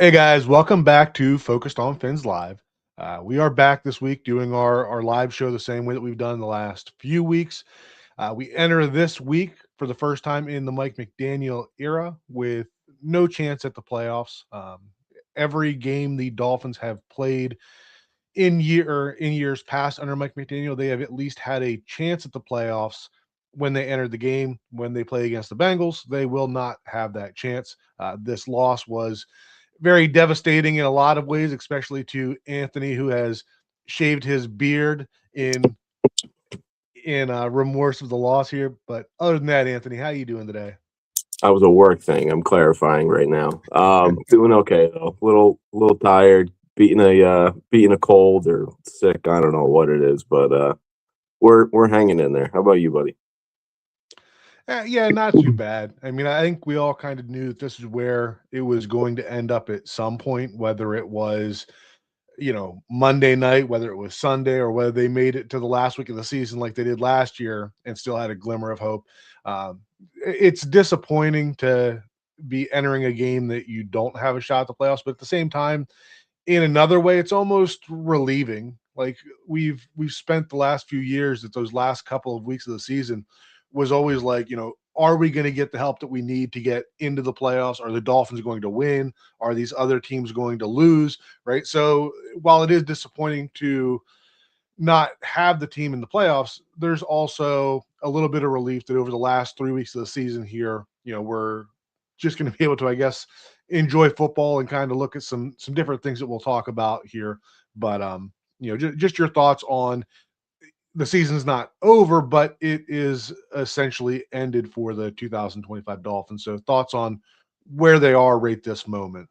Hey guys, welcome back to Focused on Fins Live. We are back this week doing our live show the same way that we've done the last few weeks. We enter this week for the first time in the Mike McDaniel era with no chance at the playoffs. Every game the Dolphins have played in years past under Mike McDaniel, they have at least had a chance at the playoffs when they entered the game. When they play against the Bengals, they will not have that chance. This loss was very devastating in a lot of ways, especially to Anthony, who has shaved his beard in remorse of the loss here. But other than that, Anthony, how you doing today? I was a work thing. I'm clarifying right now. Doing okay though. Little tired, beating a cold or sick. I don't know what it is, but we're hanging in there. How about you, buddy? Yeah, not too bad. I mean, I think we all kind of knew that this is where it was going to end up at some point, whether it was Monday night, whether it was Sunday, or whether they made it to the last week of the season like they did last year and still had a glimmer of hope. It's disappointing to be entering a game that you don't have a shot at the playoffs, but at the same time, in another way, it's almost relieving. Like we've spent the last few years that those last couple of weeks of the season was always like, are we going to get the help that we need to get into the playoffs? Are the Dolphins going to win? Are these other teams going to lose? Right. So while it is disappointing to not have the team in the playoffs, there's also a little bit of relief that over the last 3 weeks of the season here, we're just going to be able to, I guess, enjoy football and kind of look at some different things that we'll talk about here. But just your thoughts on the season's not over, but it is essentially ended for the 2025 Dolphins. So thoughts on where they are right this moment.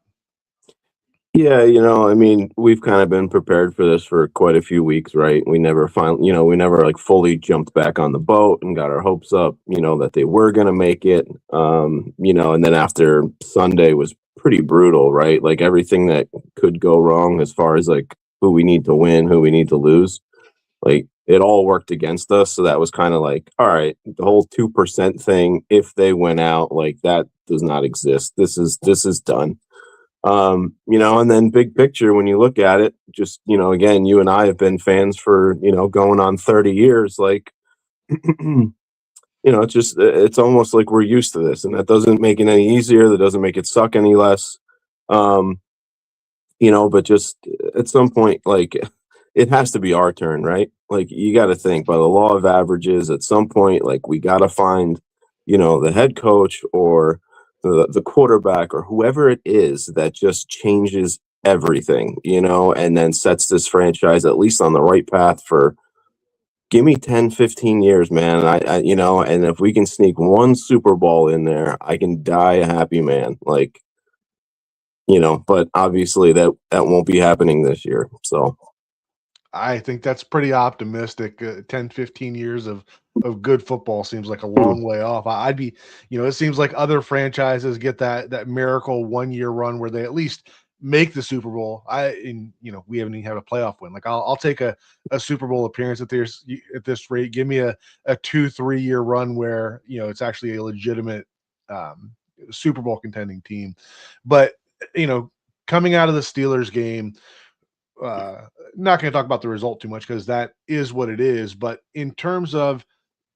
Yeah, I mean, we've kind of been prepared for this for quite a few weeks, right? We never like fully jumped back on the boat and got our hopes up, that they were gonna make it. And then after Sunday was pretty brutal, right? Like everything that could go wrong as far as like who we need to win, who we need to lose, like it all worked against us. So that was kind of like, all right, the whole 2% thing, if they went out, like that does not exist. This is done. And then big picture, when you look at it, just, again, you and I have been fans for, going on 30 years. Like, it's almost like we're used to this, and that doesn't make it any easier. That doesn't make it suck any less. Um, but just at some point, like, it has to be our turn, right? Like, you got to think by the law of averages, at some point, like, we got to find, the head coach or the quarterback or whoever it is that just changes everything, and then sets this franchise at least on the right path for give me 10, 15 years, man. And if we can sneak one Super Bowl in there, I can die a happy man. Like, but obviously that won't be happening this year. So I think that's pretty optimistic. 10, 15 years of good football seems like a long way off. I'd be, it seems like other franchises get that miracle 1 year run where they at least make the Super Bowl. We haven't even had a playoff win. Like I'll take a Super Bowl appearance at this rate. Give me a 2, 3 year run where it's actually a legitimate um, Super Bowl contending team. But you know, coming out of the Steelers game, uh, not going to talk about the result too much because that is what it is. But in terms of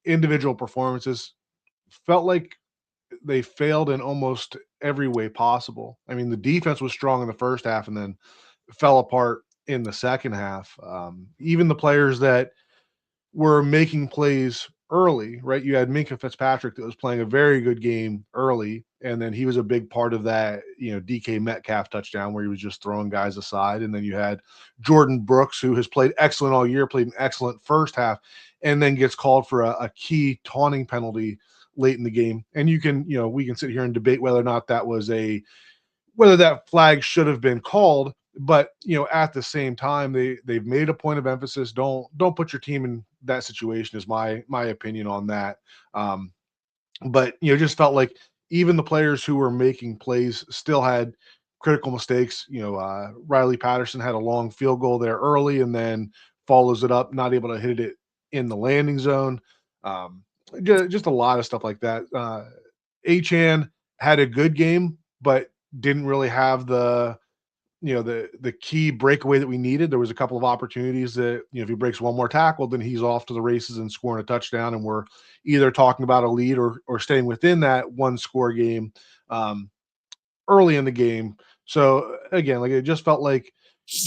individual performances, felt like they failed in almost every way possible. I mean, the defense was strong in the first half and then fell apart in the second half. Even the players that were making plays early, right? You had Minka Fitzpatrick that was playing a very good game early, and then he was a big part of that, DK Metcalf touchdown where he was just throwing guys aside. And then you had Jordan Brooks, who has played excellent all year, played an excellent first half, and then gets called for a key taunting penalty late in the game. And we can sit here and debate whether that flag should have been called, but at the same time they've made a point of emphasis, don't put your team in that situation is my opinion on that. But just felt like even the players who were making plays still had critical mistakes. Riley Patterson had a long field goal there early and then follows it up, not able to hit it in the landing zone. Just a lot of stuff like that. Achan had a good game, but didn't really have the key breakaway that we needed. There was a couple of opportunities that, if he breaks one more tackle, then he's off to the races and scoring a touchdown, and we're either talking about a lead or staying within that one score game um, early in the game. So again, like it just felt like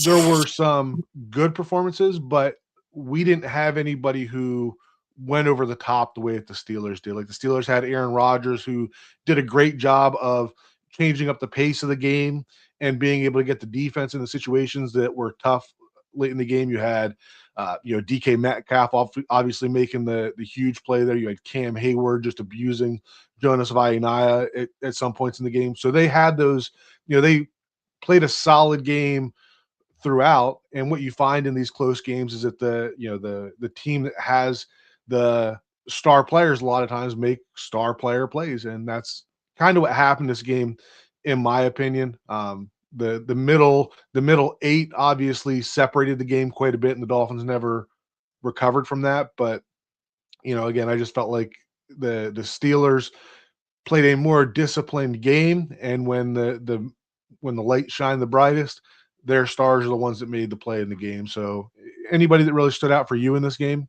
there were some good performances, but we didn't have anybody who went over the top the way that the Steelers did. Like the Steelers had Aaron Rodgers, who did a great job of changing up the pace of the game and being able to get the defense in the situations that were tough late in the game. You had DK Metcalf obviously making the huge play there. You had Cam Hayward just abusing Jonas Vainaya at some points in the game. So they had those, they played a solid game throughout. And what you find in these close games is that the team that has the star players a lot of times make star player plays, and that's kind of what happened this game, in my opinion. The middle eight obviously separated the game quite a bit, and the Dolphins never recovered from that. But again, I just felt like the Steelers played a more disciplined game, and when the light shined the brightest, their stars are the ones that made the play in the game. So, anybody that really stood out for you in this game?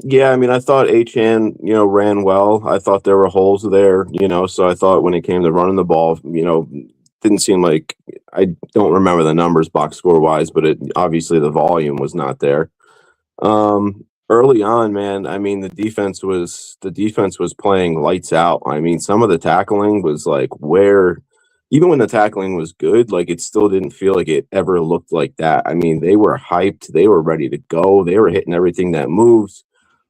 Yeah, I mean, I thought Achan, ran well. I thought there were holes there, so I thought when it came to running the ball, didn't seem like I don't remember the numbers box score wise, but obviously the volume was not there. Early on, man, I mean, the defense was playing lights out. I mean, some of the tackling was like where even when the tackling was good, like it still didn't feel like it ever looked like that. I mean, they were hyped, they were ready to go, they were hitting everything that moves.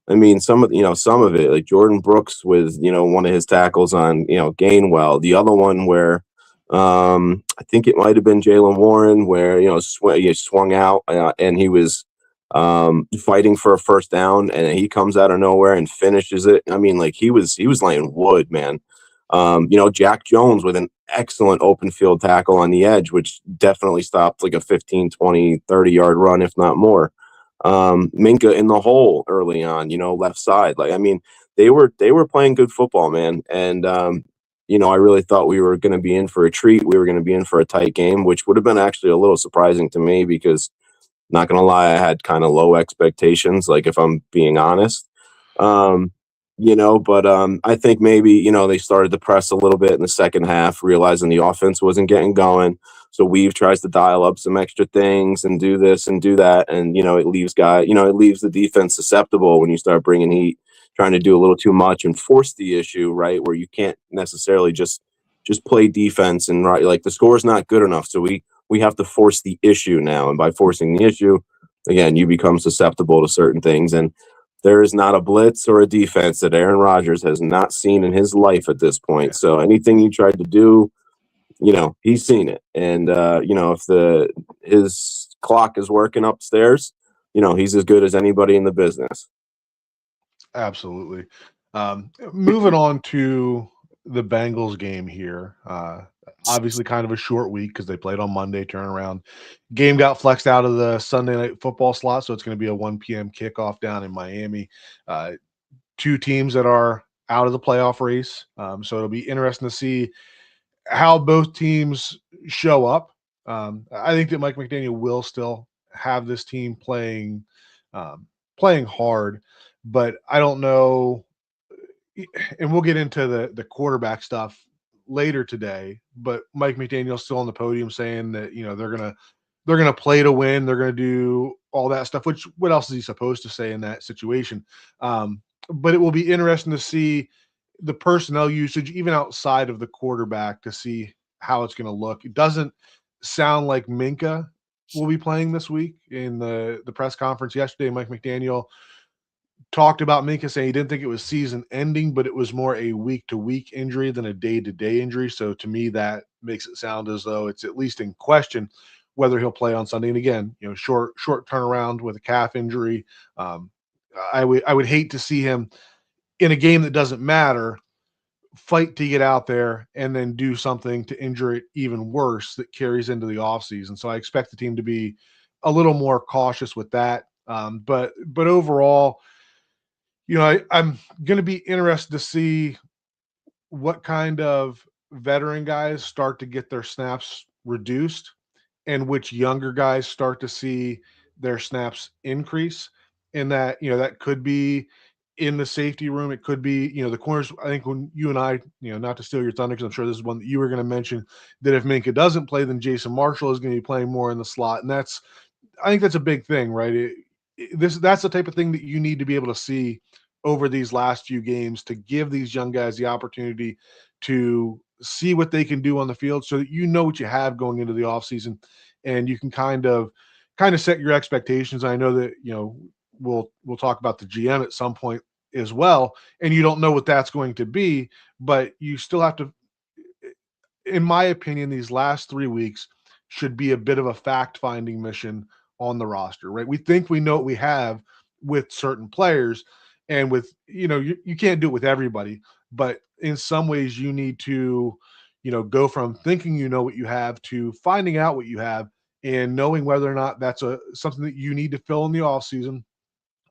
I mean, some of it, like Jordan Brooks with, one of his tackles on, Gainwell, the other one where I think it might have been Jalen Warren where, he swung out and he was fighting for a first down and he comes out of nowhere and finishes it. I mean, like he was laying wood, man. Jack Jones with an excellent open field tackle on the edge, which definitely stopped like a 15, 20, 30-yard run, if not more. Minka in the hole early on, left side. Like, I mean, they were playing good football, man. And, I really thought we were going to be in for a treat. We were going to be in for a tight game, which would have been actually a little surprising to me because not going to lie, I had kind of low expectations, like if I'm being honest. Um, but I think maybe, they started to press a little bit in the second half, realizing the offense wasn't getting going. So Weave tries to dial up some extra things and do this and do that. And, it leaves the defense susceptible when you start bringing heat, trying to do a little too much and force the issue, right? Where you can't necessarily just play defense and right. Like the score is not good enough. So we have to force the issue now. And by forcing the issue, again, you become susceptible to certain things. And there is not a blitz or a defense that Aaron Rodgers has not seen in his life at this point. So anything you tried to do, he's seen it. And if his clock is working upstairs, he's as good as anybody in the business. Absolutely. Moving on to the Bengals game here. Obviously, kind of a short week because they played on Monday, turnaround. Game got flexed out of the Sunday night football slot, so it's going to be a 1 p.m. kickoff down in Miami. Two teams that are out of the playoff race. So it'll be interesting to see how both teams show up. I think that Mike McDaniel will still have this team playing hard, but I don't know. And we'll get into the quarterback stuff later today. But Mike McDaniel's still on the podium saying that they're gonna play to win. They're gonna do all that stuff. Which what else is he supposed to say in that situation? But it will be interesting to see the personnel usage, even outside of the quarterback, to see how it's going to look. It doesn't sound like Minka will be playing this week. In the press conference yesterday, Mike McDaniel talked about Minka saying he didn't think it was season ending, but it was more a week to week injury than a day to day injury. So to me, that makes it sound as though it's at least in question whether he'll play on Sunday. And again, short turnaround with a calf injury. I would hate to see him in a game that doesn't matter fight to get out there and then do something to injure it even worse that carries into the offseason. So I expect the team to be a little more cautious with that. But overall, I'm going to be interested to see what kind of veteran guys start to get their snaps reduced and which younger guys start to see their snaps increase. And that, that could be in the safety room. It could be, the corners. I think when you and I, not to steal your thunder, because I'm sure this is one that you were going to mention, that if Minka doesn't play, then Jason Marshall is going to be playing more in the slot. And I think that's a big thing, right? That's the type of thing that you need to be able to see over these last few games to give these young guys the opportunity to see what they can do on the field so that you know what you have going into the offseason and you can kind of set your expectations. I know that, we'll talk about the GM at some point as well, and you don't know what that's going to be, but you still have to, in my opinion, these last 3 weeks should be a bit of a fact finding mission on the roster, right? We think we know what we have with certain players, and with, you can't do it with everybody, but in some ways you need to, go from thinking you know what you have to finding out what you have and knowing whether or not that's something that you need to fill in the off season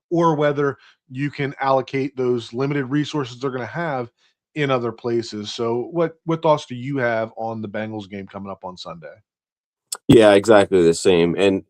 or whether you can allocate those limited resources they're going to have in other places. So what thoughts do you have on the Bengals game coming up on Sunday? Yeah, exactly the same. And,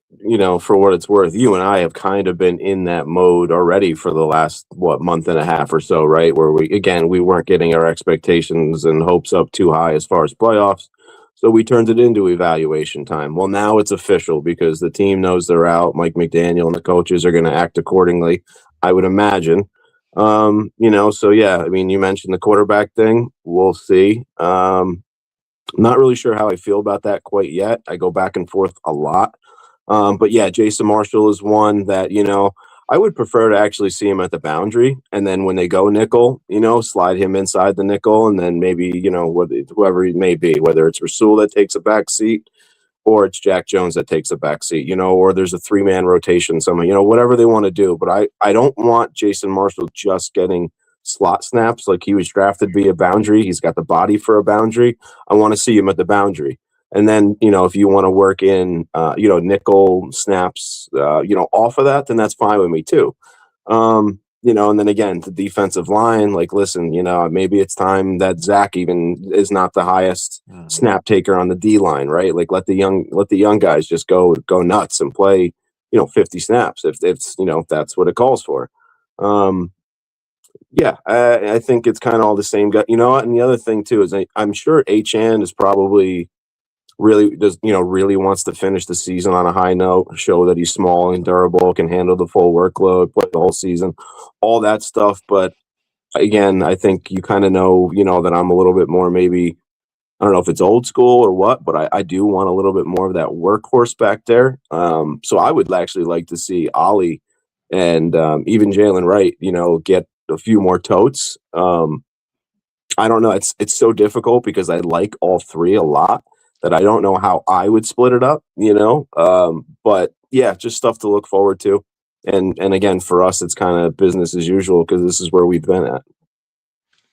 for what it's worth, you and I have kind of been in that mode already for the last, month and a half or so, right? Where we weren't getting our expectations and hopes up too high as far as playoffs. So we turned it into evaluation time. Well, now it's official because the team knows they're out. Mike McDaniel and the coaches are going to act accordingly, I would imagine. So yeah, I mean, you mentioned the quarterback thing. We'll see. I'm not really sure how I feel about that quite yet. I go back and forth a lot. But yeah, Jason Marshall is one that, I would prefer to actually see him at the boundary. And then when they go nickel, slide him inside the nickel. And then maybe, whoever it may be, whether it's Rasul that takes a back seat or it's Jack Jones that takes a back seat, or there's a 3-man rotation somewhere, whatever they want to do. But I don't want Jason Marshall just getting slot snaps like he was drafted via boundary. He's got the body for a boundary. I want to see him at the boundary. And then, if you want to work in, nickel snaps, off of that, then that's fine with me too. And then again, the defensive line, like, listen, maybe it's time that Zach even is not the highest snap taker on the D line, right? Like, let the young guys just go nuts and play, 50 snaps if that's what it calls for. Yeah, I think it's kind of all the same guy. You know what? And the other thing too is I'm sure Achan is probably really wants to finish the season on a high note, show that he's small and durable, can handle the full workload, play the whole season, all that stuff. But again, I think you kind of know, that I'm a little bit more maybe, I don't know if it's old school or what, but I do want a little bit more of that workhorse back there. So I would actually like to see Ollie and even Jalen Wright, get a few more totes. I don't know. It's so difficult because I like all three a lot that I don't know how I would split it up, But yeah, just stuff to look forward to. And again, for us, it's kind of business as usual because this is where we've been at.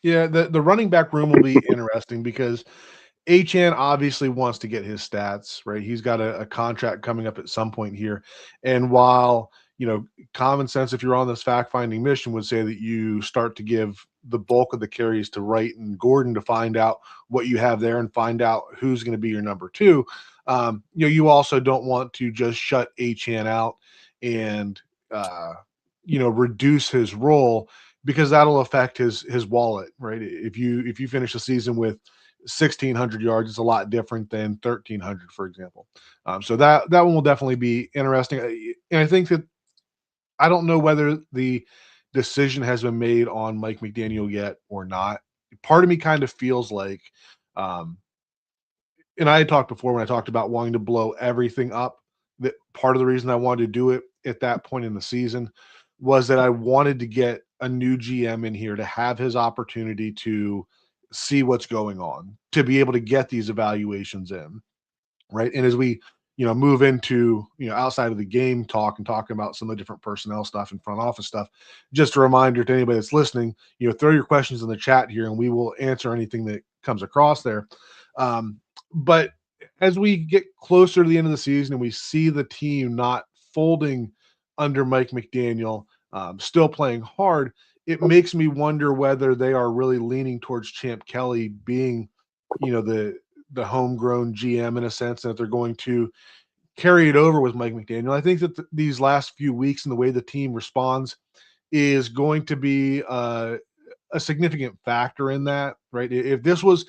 Yeah, the running back room will be interesting because Achan obviously wants to get his stats, right? He's got a contract coming up at some point here. And while, common sense, if you're on this fact finding mission, would say that you start to give the bulk of the carries to Wright and Gordon to find out what you have there and find out who's going to be your number two. You also don't want to just shut Achan out and, reduce his role because that'll affect his wallet, right? If you finish the season with 1,600 yards, it's a lot different than 1,300, for example. So that one will definitely be interesting. And I think that I don't know whether the decision has been made on Mike McDaniel yet or not. Part of me kind of feels like, um, and I had talked before when I talked about wanting to blow everything up, that part of the reason I wanted to do it at that point in the season was that I wanted to get a new GM in here to have his opportunity to see what's going on, to be able to get these evaluations in, right? And as we, move into, outside of the game talk and talking about some of the different personnel stuff and front office stuff, just a reminder to anybody that's listening, throw your questions in the chat here and we will answer anything that comes across there. But as we get closer to the end of the season and we see the team not folding under Mike McDaniel, still playing hard, it makes me wonder whether they are really leaning towards Champ Kelly being the homegrown GM in a sense, and that they're going to carry it over with Mike McDaniel. I think that these last few weeks and the way the team responds is going to be a significant factor in that, right? If this was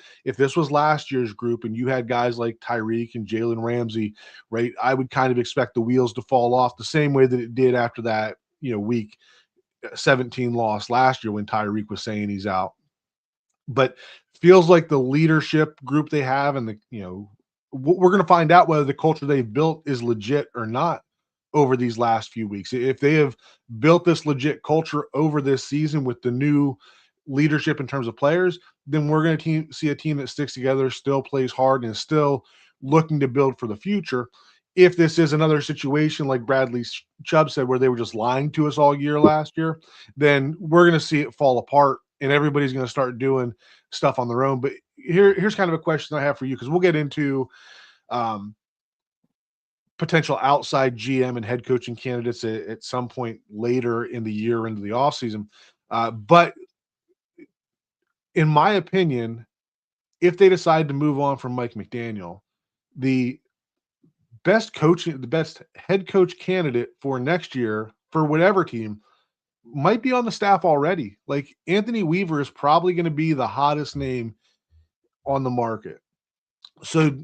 last year's group and you had guys like Tyreek and Jalen Ramsey, right, I would kind of expect the wheels to fall off the same way that it did after that, week 17 loss last year when Tyreek was saying he's out. But feels like the leadership group they have and we're going to find out whether the culture they've built is legit or not over these last few weeks. If they have built this legit culture over this season with the new leadership in terms of players, then we're going to see a team that sticks together, still plays hard, and is still looking to build for the future. If this is another situation like Bradley Chubb said, where they were just lying to us all year last year, then we're going to see it fall apart and everybody's going to start doing stuff on their own. But here's kind of a question I have for you, because we'll get into potential outside GM and head coaching candidates at some point later in the year into the offseason. But in my opinion, if they decide to move on from Mike McDaniel, the the best head coach candidate for next year for whatever team might be on the staff already. Like Anthony Weaver is probably going to be the hottest name on the market. So,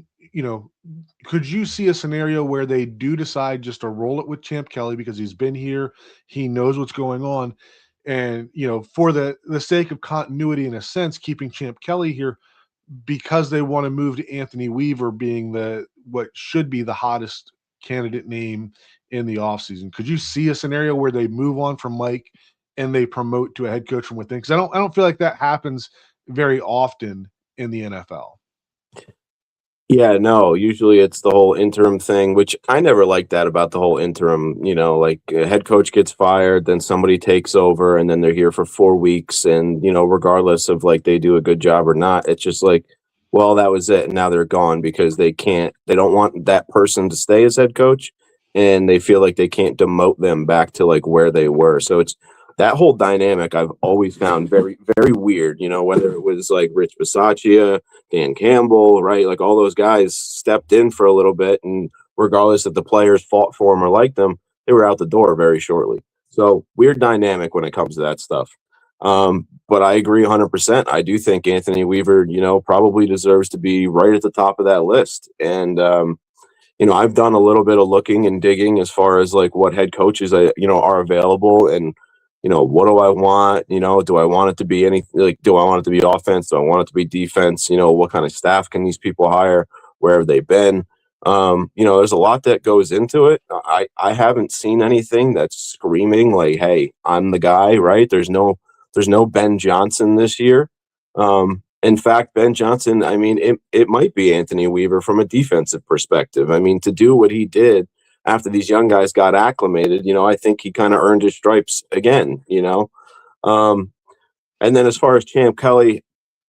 could you see a scenario where they do decide just to roll it with Champ Kelly because he's been here, he knows what's going on, and for the sake of continuity in a sense, keeping Champ Kelly here because they want to move to Anthony Weaver being what should be the hottest candidate name in the offseason? Could you see a scenario where they move on from Mike and they promote to a head coach from within? Because I don't feel like that happens very often in the NFL. Yeah, no, usually it's the whole interim thing, which I never liked that about the whole interim, like a head coach gets fired, then somebody takes over and then they're here for 4 weeks. And, regardless of like they do a good job or not, it's just like, well, that was it. And now they're gone because they don't want that person to stay as head coach. And they feel like they can't demote them back to like where they were. So it's that whole dynamic I've always found very, very weird, whether it was like Rich Bisaccia, Dan Campbell, right? Like all those guys stepped in for a little bit, and regardless if the players fought for them or liked them, they were out the door very shortly. So weird dynamic when it comes to that stuff. But I agree 100%. I do think Anthony Weaver, probably deserves to be right at the top of that list. And, I've done a little bit of looking and digging as far as like what head coaches, are available and, what do I want? Do I want it to be do I want it to be offense? Do I want it to be defense? What kind of staff can these people hire? Where have they been? There's a lot that goes into it. I haven't seen anything that's screaming like, hey, I'm the guy, right? There's no Ben Johnson this year. In fact, Ben Johnson, I mean, it might be Anthony Weaver from a defensive perspective. I mean, to do what he did after these young guys got acclimated, I think he kind of earned his stripes again, And then as far as Champ Kelly,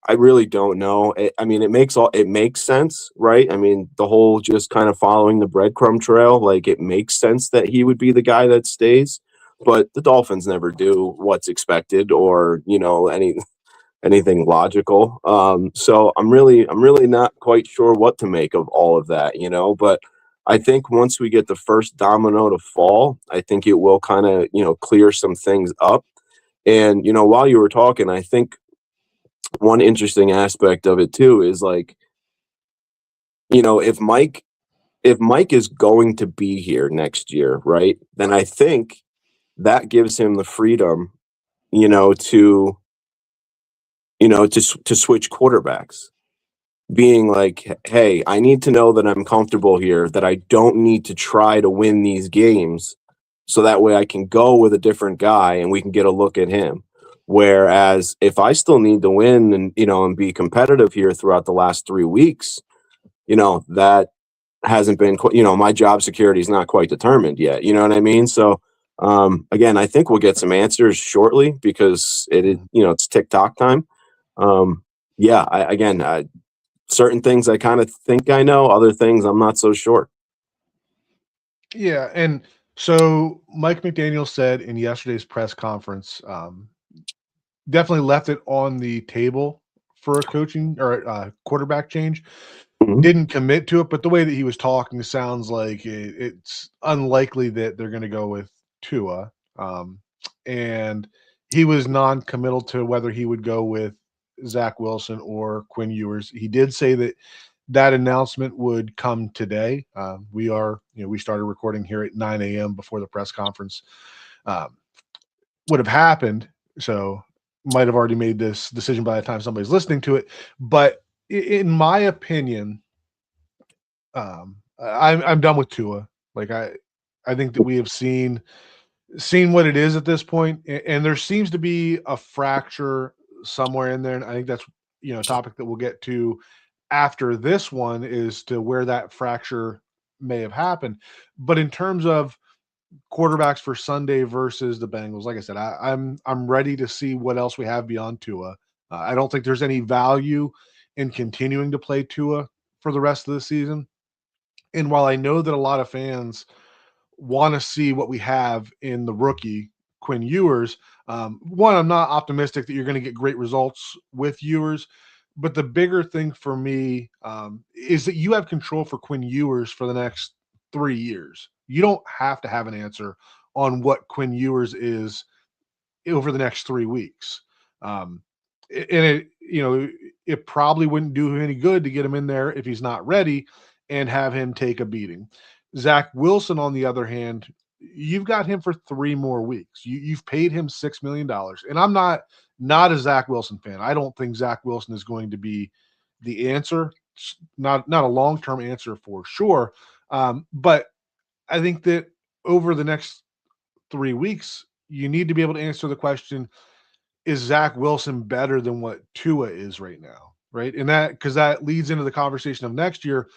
I really don't know. It makes sense, right? I mean, the whole just kind of following the breadcrumb trail, like it makes sense that he would be the guy that stays, but the Dolphins never do what's expected or, anything logical. So I'm really not quite sure what to make of all of that, but I think once we get the first domino to fall, I think it will kind of, clear some things up. And, while you were talking, I think one interesting aspect of it too is like, if Mike is going to be here next year, right, then I think that gives him the freedom, to to switch quarterbacks, being like, hey, I need to know that I'm comfortable here, that I don't need to try to win these games. So that way I can go with a different guy and we can get a look at him. Whereas if I still need to win and, and be competitive here throughout the last 3 weeks, that hasn't been, my job security is not quite determined yet. You know what I mean? So, again, I think we'll get some answers shortly because it's TikTok time. Certain things I kind of think I know, other things I'm not so sure. Yeah, and so Mike McDaniel said in yesterday's press conference, definitely left it on the table for a coaching or quarterback change. Mhm. Didn't commit to it, but the way that he was talking sounds like it's unlikely that they're going to go with Tua. And he was non-committal to whether he would go with Zach Wilson or Quinn Ewers. He did say that that announcement would come today. We started recording here at 9 a.m. before the press conference um, would have happened. So might have already made this decision by the time somebody's listening to it. But in my opinion, I'm done with Tua. Like I think that we have seen what it is at this point, and there seems to be a fracture somewhere in there, and I think that's a topic that we'll get to after this one is to where that fracture may have happened. But in terms of quarterbacks for Sunday versus the Bengals, like I said, I'm ready to see what else we have beyond Tua. I don't think there's any value in continuing to play Tua for the rest of the season. And while I know that a lot of fans want to see what we have in the rookie Quinn Ewers, one, I'm not optimistic that you're going to get great results with Ewers, but the bigger thing for me is that you have control for Quinn Ewers for the next 3 years. You don't have to have an answer on what Quinn Ewers is over the next 3 weeks. Um, and it probably wouldn't do him any good to get him in there if he's not ready and have him take a beating. Zach Wilson, on the other hand, you've got him for 3 more weeks. You've paid him $6 million, and I'm not a Zach Wilson fan. I don't think Zach Wilson is going to be the answer. Not a long term answer for sure, but I think that over the next 3 weeks, you need to be able to answer the question: is Zach Wilson better than what Tua is right now? Right, and because that leads into the conversation of next year.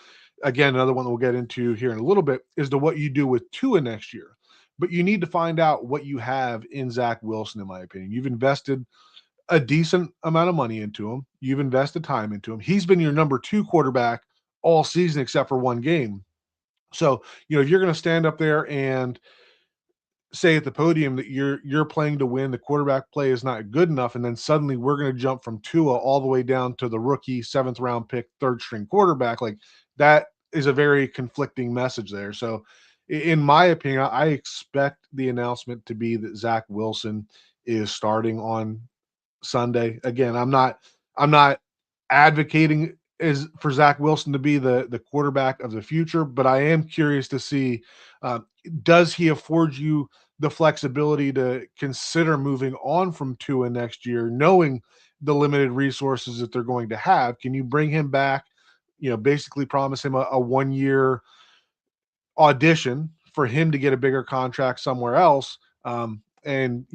Again, another one that we'll get into here in a little bit is to what you do with Tua next year. But you need to find out what you have in Zach Wilson, in my opinion. You've invested a decent amount of money into him. You've invested time into him. He's been your number 2 quarterback all season except for one game. So, if you're going to stand up there and say at the podium that you're playing to win, the quarterback play is not good enough, and then suddenly we're going to jump from Tua all the way down to the rookie 7th round pick, 3rd string quarterback, like that is a very conflicting message there. So in my opinion, I expect the announcement to be that Zach Wilson is starting on Sunday. Again, I'm not advocating is for Zach Wilson to be the quarterback of the future, but I am curious to see uh, does he afford you the flexibility to consider moving on from Tua next year, knowing the limited resources that they're going to have? Can you bring him back? Basically promise him a 1 year audition for him to get a bigger contract somewhere else. And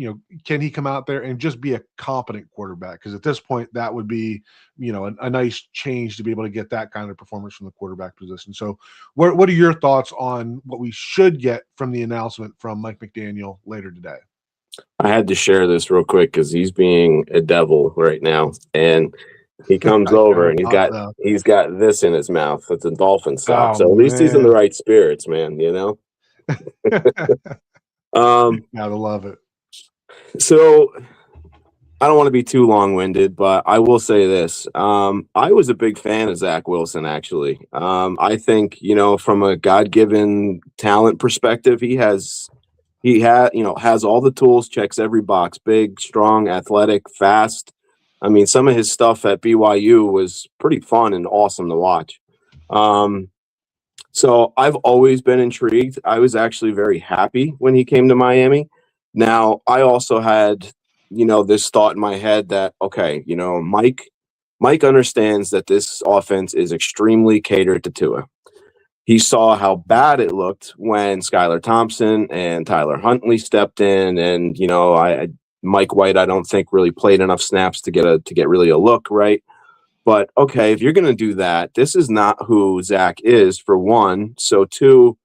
can he come out there and just be a competent quarterback? Because at this point, that would be a nice change to be able to get that kind of performance from the quarterback position. So, what are your thoughts on what we should get from the announcement from Mike McDaniel later today? I had to share this real quick because he's being a devil right now, and he comes I over kinda and thought so. he's got this in his mouth. It's a dolphin sock. Oh, So at least he's in the man. right spirits, man. Um, Gotta love it. so I don't want to be too long winded, but I will say this. I was a big fan of Zach Wilson, actually. I think, from a God given talent perspective, has all the tools, checks every box: big, strong, athletic, fast. I mean, some of his stuff at BYU was pretty fun and awesome to watch. So I've always been intrigued. I was actually very happy when he came to Miami. Now, I also had, this thought in my head that, okay, Mike understands that this offense is extremely catered to Tua. He saw how bad it looked when Skylar Thompson and Tyler Huntley stepped in, and Mike White, I don't think really played enough snaps to get really a look, right. But okay, if you're going to do that, this is not who Zach is, for one. So two,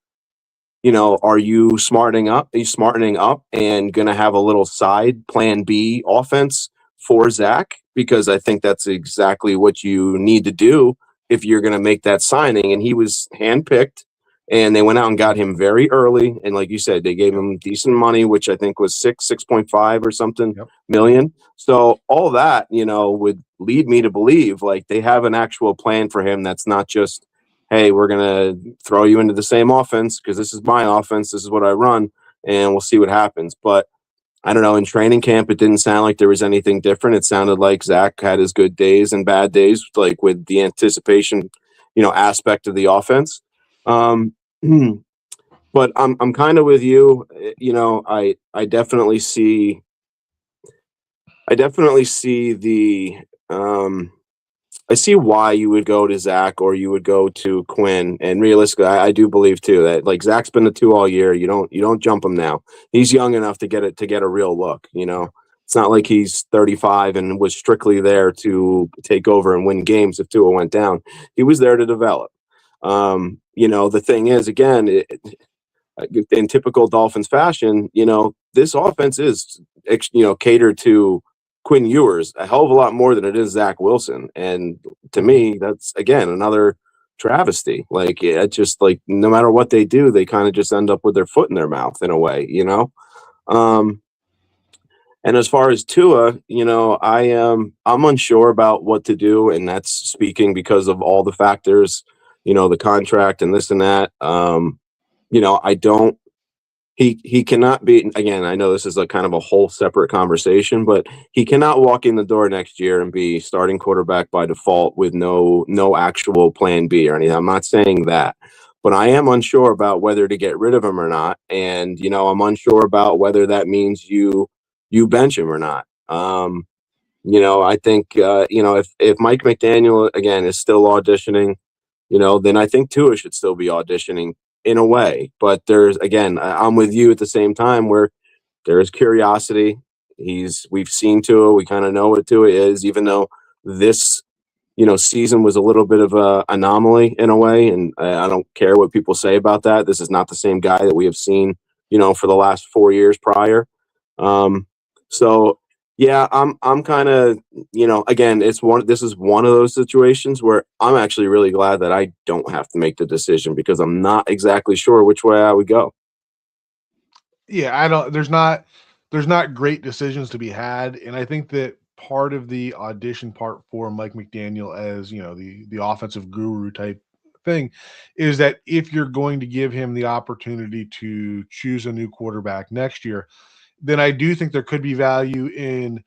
are you smartening up? Are you smartening up and going to have a little side plan B offense for Zach? Because I think that's exactly what you need to do if you're going to make that signing. And he was handpicked and they went out and got him very early. And like you said, they gave him decent money, which I think was 6.5 or something Yep. million. So all that, would lead me to believe like they have an actual plan for him. That's not just, hey, we're gonna throw you into the same offense because this is my offense, this is what I run, and we'll see what happens. But I don't know. In training camp, it didn't sound like there was anything different. It sounded like Zach had his good days and bad days, like with the anticipation, aspect of the offense. Um, but I'm kind of with you. I definitely see the I see why you would go to Zach or you would go to Quinn. And realistically, I do believe too that like Zach's been the two all year. You don't jump him now. He's young enough to get a real look. It's not like he's 35 and was strictly there to take over and win games if Tua went down. He was there to develop. The thing is, again, in typical Dolphins fashion, this offense is catered to Quinn Ewers a hell of a lot more than it is Zach Wilson. And to me, that's again another travesty. Like it just like no matter what they do, they kind of just end up with their foot in their mouth in a way. Um, and as far as Tua, I'm unsure about what to do, and that's speaking because of all the factors, the contract and this and that. I don't he cannot be, again, I know this is a kind of a whole separate conversation, but he cannot walk in the door next year and be starting quarterback by default with no actual plan B or anything. I'm not saying that, but I am unsure about whether to get rid of him or not. And I'm unsure about whether that means you bench him or not. I think if Mike McDaniel again is still auditioning, then I think Tua should still be auditioning in a way. But there's again, I'm with you at the same time where there is curiosity. We've seen Tua, we kind of know what Tua is, even though this season was a little bit of a anomaly in a way, and I don't care what people say about that. This is not the same guy that we have seen, for the last 4 years prior. So yeah, I'm kind of, again, this is one of those situations where I'm actually really glad that I don't have to make the decision because I'm not exactly sure which way I would go. Yeah, I don't there's not great decisions to be had, and I think that part of the audition part for Mike McDaniel as, the offensive guru type thing is that if you're going to give him the opportunity to choose a new quarterback next year, then I do think there could be value in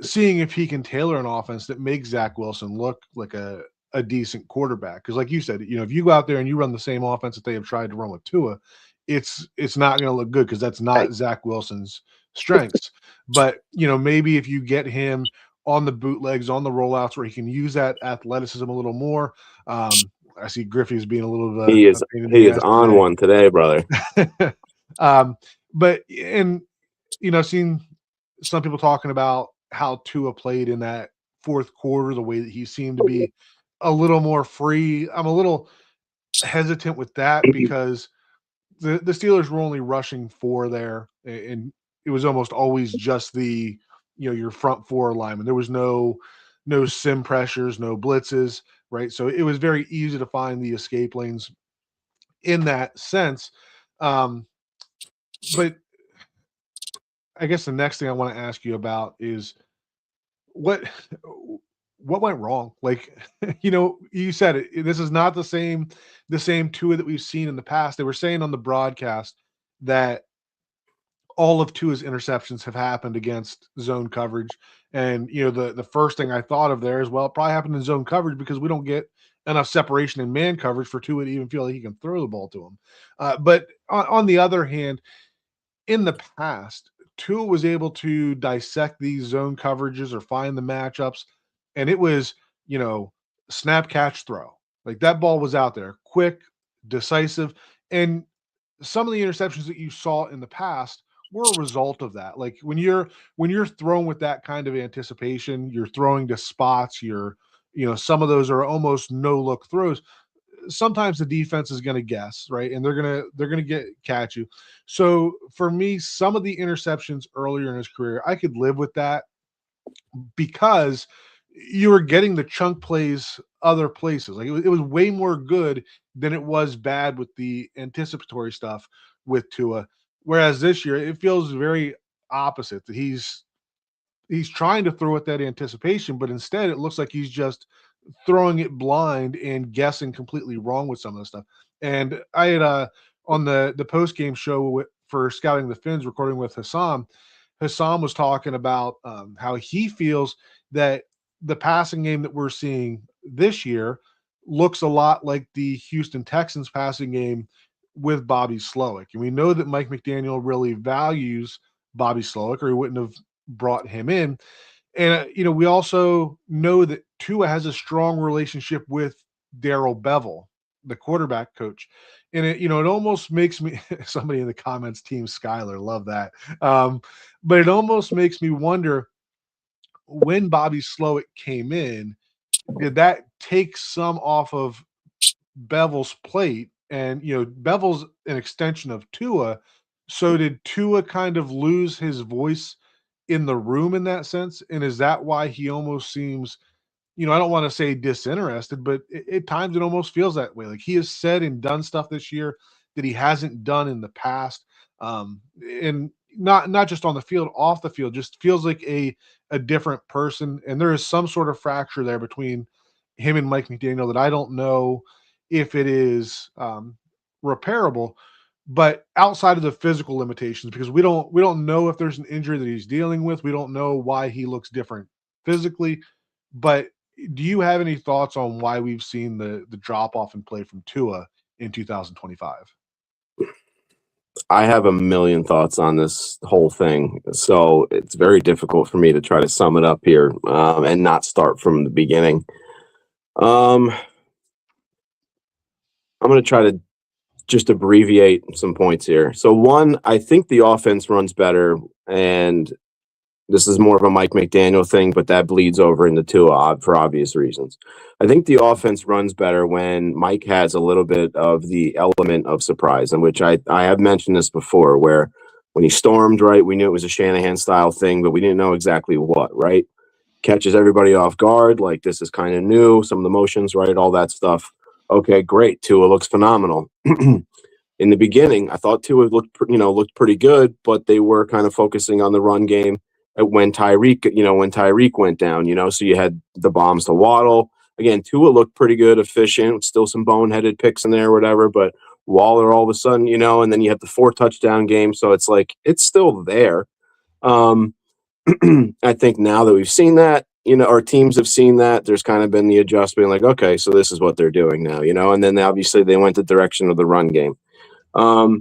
seeing if he can tailor an offense that makes Zach Wilson look like a decent quarterback. Because, like you said, if you go out there and you run the same offense that they have tried to run with Tua, it's not going to look good because that's Right. not Zach Wilson's strengths. But maybe if you get him on the bootlegs, on the rollouts, where he can use that athleticism a little more. I see Griffey's being a little of He a is pain in he the is ass on today. one today, brother. But and seeing some people talking about how Tua played in that fourth quarter, the way that he seemed to be a little more free. I'm a little hesitant with that because the Steelers were only rushing four there, and it was almost always just your front four linemen. There was no sim pressures, no blitzes, right? So it was very easy to find the escape lanes in that sense. Um, but I guess the next thing I want to ask you about is what what went wrong? Like, you said it. This is not the same Tua that we've seen in the past. They were saying on the broadcast that all of Tua's interceptions have happened against zone coverage, and the first thing I thought of there is, well, it probably happened in zone coverage because we don't get enough separation in man coverage for Tua to even feel like he can throw the ball to him. But on the other hand, in the past, Tua was able to dissect these zone coverages or find the matchups, and it was, snap, catch, throw. Like that ball was out there, quick, decisive, and some of the interceptions that you saw in the past were a result of that. Like when you're thrown with that kind of anticipation, you're throwing to spots, some of those are almost no look throws. Sometimes the defense is going to guess, right? And they're going to get catch you. So for me, some of the interceptions earlier in his career, I could live with that because you were getting the chunk plays other places. Like it was way more good than it was bad with the anticipatory stuff with Tua. Whereas this year, it feels very opposite. That he's trying to throw at that anticipation, but instead it looks like he's just throwing it blind and guessing completely wrong with some of the stuff. And I had on the post game show for scouting the Finns, recording with Hassan. Hassan was talking about how he feels that the passing game that we're seeing this year looks a lot like the Houston Texans passing game with Bobby Slowick. And we know that Mike McDaniel really values Bobby Slowick, or he wouldn't have brought him in. And we also know that Tua has a strong relationship with Darrell Bevel, the quarterback coach. And it almost makes me somebody in the comments, Team Skyler, love that. But it almost makes me wonder, when Bobby Slowick came in, did that take some off of Bevel's plate? And Bevel's an extension of Tua. So did Tua kind of lose his voice in the room in that sense? And is that why he almost seems, I don't want to say disinterested, but at times it almost feels that way. Like he has said and done stuff this year that he hasn't done in the past. And not just on the field, off the field, just feels like a different person. And there is some sort of fracture there between him and Mike McDaniel that I don't know if it is repairable. But outside of the physical limitations, because we don't know if there's an injury that he's dealing with, we don't know why he looks different physically. But do you have any thoughts on why we've seen the drop off in play from Tua in 2025? I have a million thoughts on this whole thing, so it's very difficult for me to try to sum it up here and not start from the beginning. I'm going to try to just abbreviate some points here. So one, I think the offense runs better, and this is more of a Mike McDaniel thing, but that bleeds over into Tua for obvious reasons. I think the offense runs better when Mike has a little bit of the element of surprise, in which I have mentioned this before, where when he stormed, right, we knew it was a Shanahan style thing, but we didn't know exactly what, right? Catches everybody off guard, like this is kind of new, some of the motions, right, all that stuff. Okay, great. Tua looks phenomenal. In the beginning, I thought Tua looked pretty good, but they were kind of focusing on the run game when Tyreek went down, so you had the bombs to Waddle. Again, Tua looked pretty good, efficient, still some boneheaded picks in there, whatever, but Waller all of a sudden, and then you have the 4 touchdown game. So it's like, it's still there. I think now that we've seen that, our teams have seen that, there's kind of been the adjustment, like, okay, so this is what they're doing now, and then obviously they went the direction of the run game. I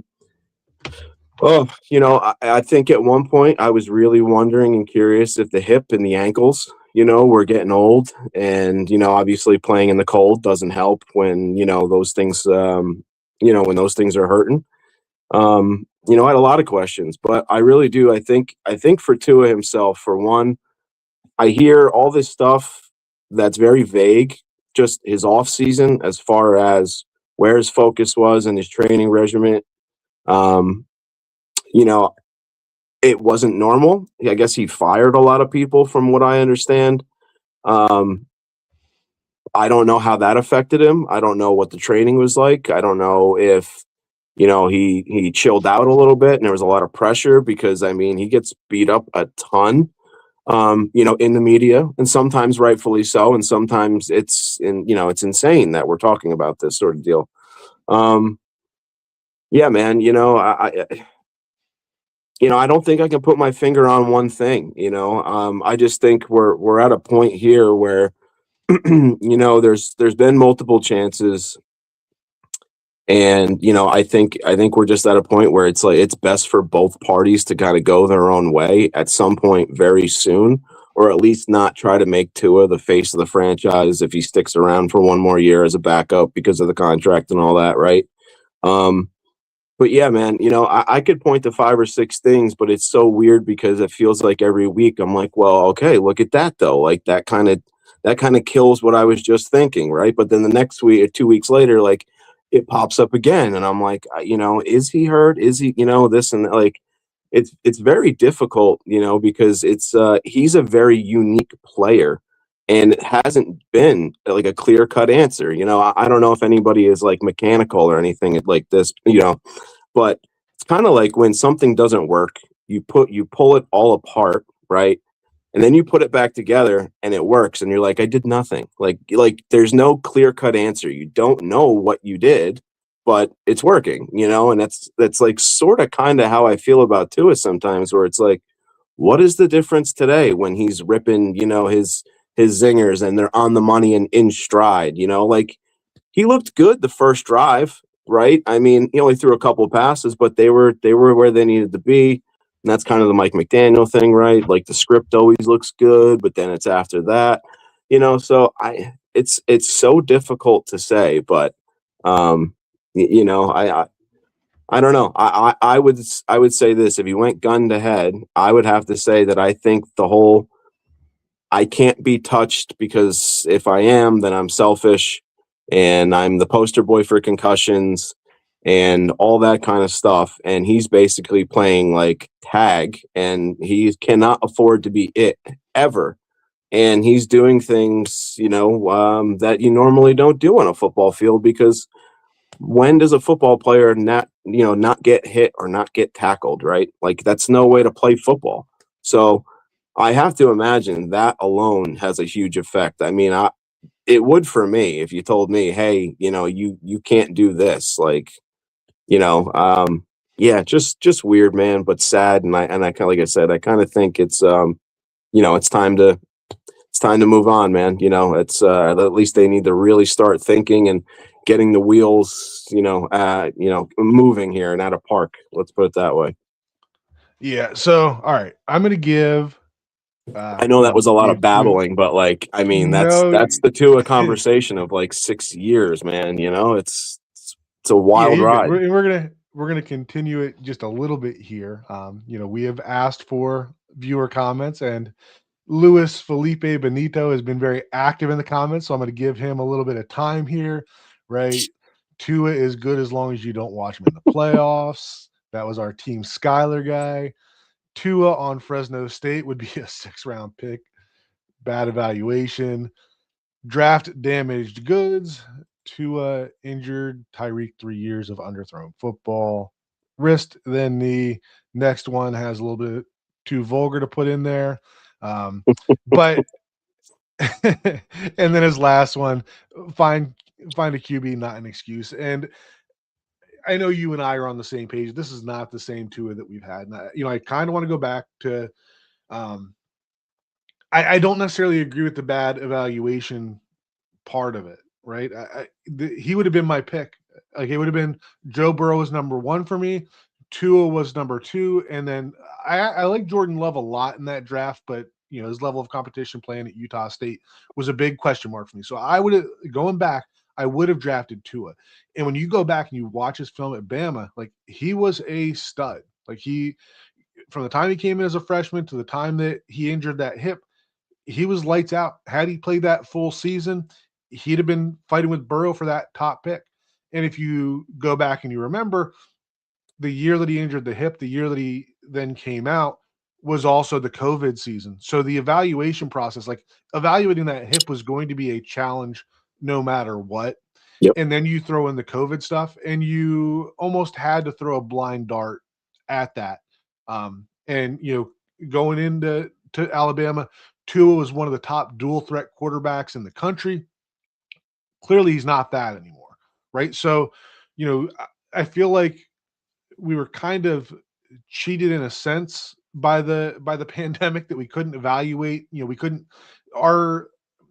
think at one point I was really wondering and curious if the hip and the ankles, were getting old, and, obviously playing in the cold doesn't help when, those things, when those things are hurting. I had a lot of questions, but I really do. I think for Tua himself, for one, I hear all this stuff that's very vague, just his off season, as far as where his focus was and his training regimen. You know, it wasn't normal. I guess he fired a lot of people, from what I understand. Um, I don't know how that affected him. I don't know what the training was like. I don't know if, he chilled out a little bit and there was a lot of pressure, because I mean, he gets beat up a ton, in the media, and sometimes rightfully so, and sometimes it's insane that we're talking about this sort of deal. Um, yeah, man, I don't think I can put my finger on one thing. I just think we're at a point here where there's been multiple chances, and I think we're just at a point where it's like it's best for both parties to kind of go their own way at some point very soon, or at least not try to make Tua the face of the franchise if he sticks around for one more year as a backup because of the contract and all that, right? Um, but yeah, man, I could point to 5 or 6 things, but it's so weird because it feels like every week I'm like, well, okay, look at that though. Like that kind of kills what I was just thinking, right? But then the next week, 2 weeks later, like it pops up again, and I'm like, is he hurt? Is he, this and that? Like it's very difficult, because it's he's a very unique player, and it hasn't been like a clear cut answer. I don't know if anybody is like mechanical or anything like this, but it's kind of like when something doesn't work, you pull it all apart, right? And then you put it back together and it works and you're like, I did nothing. Like there's no clear cut answer. You don't know what you did, but it's working, and that's like sort of kind of how I feel about Tua sometimes, where it's like, what is the difference today when he's ripping, his zingers and they're on the money and in stride, like he looked good the first drive, right? I mean, he only threw a couple of passes, but they were where they needed to be. And that's kind of the Mike McDaniel thing, right? Like the script always looks good, but then it's after that, so it's so difficult to say, but um I don't know. I would say this: if you went gun to head, I would have to say that I think the whole I can't be touched, because if I am, then I'm selfish and I'm the poster boy for concussions and all that kind of stuff. And he's basically playing like tag, and he cannot afford to be it ever. And he's doing things, that you normally don't do on a football field, because when does a football player not get hit or not get tackled, right? Like that's no way to play football. So I have to imagine that alone has a huge effect. I mean, it would for me if you told me, hey, you can't do this. Like, you know, um, yeah, just weird, man, but sad. And I kind of, like I said, I kind of think it's time to move on, man. It's at least they need to really start thinking and getting the wheels, moving here and at a park. Let's put it that way. Yeah. So, all right, I'm going to give, I know that was a lot of give you babbling, but like, I mean, that's no. that's the Tua conversation of like 6 years, man. It's a Yeah, wild you're good. ride. We're gonna continue it just a little bit here. We have asked for viewer comments, and Luis Felipe Benito has been very active in the comments, so I'm going to give him a little bit of time here. Right, Tua is good as long as you don't watch him in the playoffs. That was our team Skyler guy. Tua on Fresno State would be a 6th round pick. Bad evaluation. Draft damaged goods. Tua injured. Tyreek 3 years of underthrown football. Wrist, then knee. Next one has a little bit too vulgar to put in there. But and then his last one, find find a QB, not an excuse. And I know you and I are on the same page. This is not the same Tua that we've had. And I kind of want to go back to um I don't necessarily agree with the bad evaluation part of it, right? He would have been my pick. Like it would have been Joe Burrow was number one for me. Tua was number two, and then I like Jordan Love a lot in that draft, but his level of competition playing at Utah State was a big question mark for me. So I would have going back, I would have drafted Tua. And when you go back and you watch his film at Bama, like he was a stud. Like he from the time he came in as a freshman to the time that he injured that hip, he was lights out. Had he played that full season, he'd have been fighting with Burrow for that top pick. And if you go back and you remember, the year that he injured the hip, the year that he then came out was also the COVID season. So the evaluation process, like evaluating that hip was going to be a challenge no matter what. Yep. And then you throw in the COVID stuff, and you almost had to throw a blind dart at that. And going into Alabama, Tua was one of the top dual threat quarterbacks in the country. Clearly, he's not that anymore, right? So, I feel like we were kind of cheated in a sense by the pandemic, that we couldn't evaluate. We couldn't our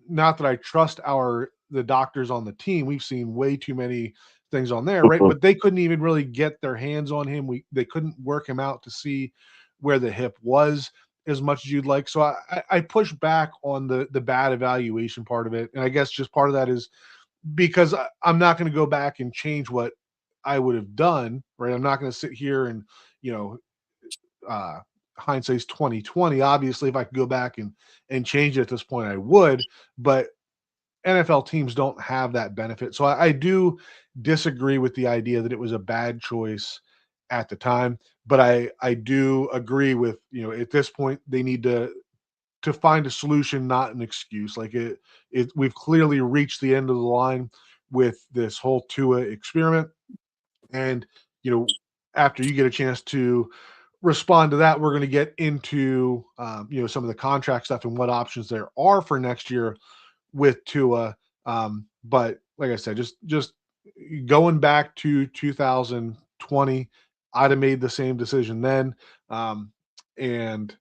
not that I trust the doctors on the team. We've seen way too many things on there, right? Mhm. But they couldn't even really get their hands on him. They couldn't work him out to see where the hip was as much as you'd like. So I push back on the bad evaluation part of it. And I guess just part of that is because I'm not going to go back and change what I would have done, right? I'm not going to sit here and, you know, uh, hindsight's 2020. Obviously, if I could go back and change it at this point, I would. But NFL teams don't have that benefit, so I do disagree with the idea that it was a bad choice at the time. But I do agree with at this point they need to to find a solution, not an excuse. Like we've clearly reached the end of the line with this whole Tua experiment. And, you know, after you get a chance to respond to that, we're going to get into, some of the contract stuff and what options there are for next year with Tua. But like I said, just going back to 2020, I'd have made the same decision then. And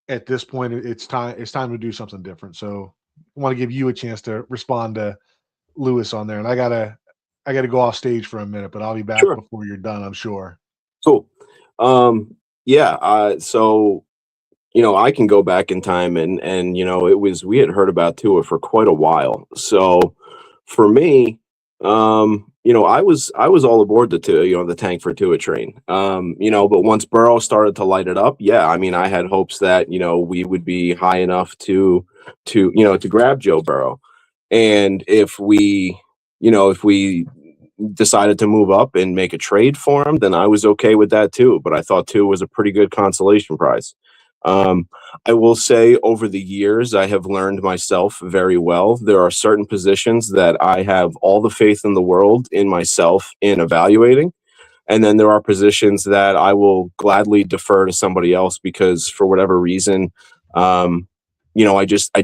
at this point, it's time to do something different. So I want to give you a chance to respond to Lewis on there. And I gotta go off stage for a minute, but I'll be back Sure. before you're done, I'm sure. Cool. Yeah. So I can go back in time and we had heard about Tua for quite a while. So for me, I was all aboard the Tua, the tank for Tua train. But once Burrow started to light it up, yeah, I mean, I had hopes that we would be high enough to grab Joe Burrow, and if we decided to move up and make a trade for him, then I was okay with that too. But I thought Tua was a pretty good consolation prize. I will say over the years, I have learned myself very well. There are certain positions that I have all the faith in the world in myself in evaluating. And then there are positions that I will gladly defer to somebody else because for whatever reason, I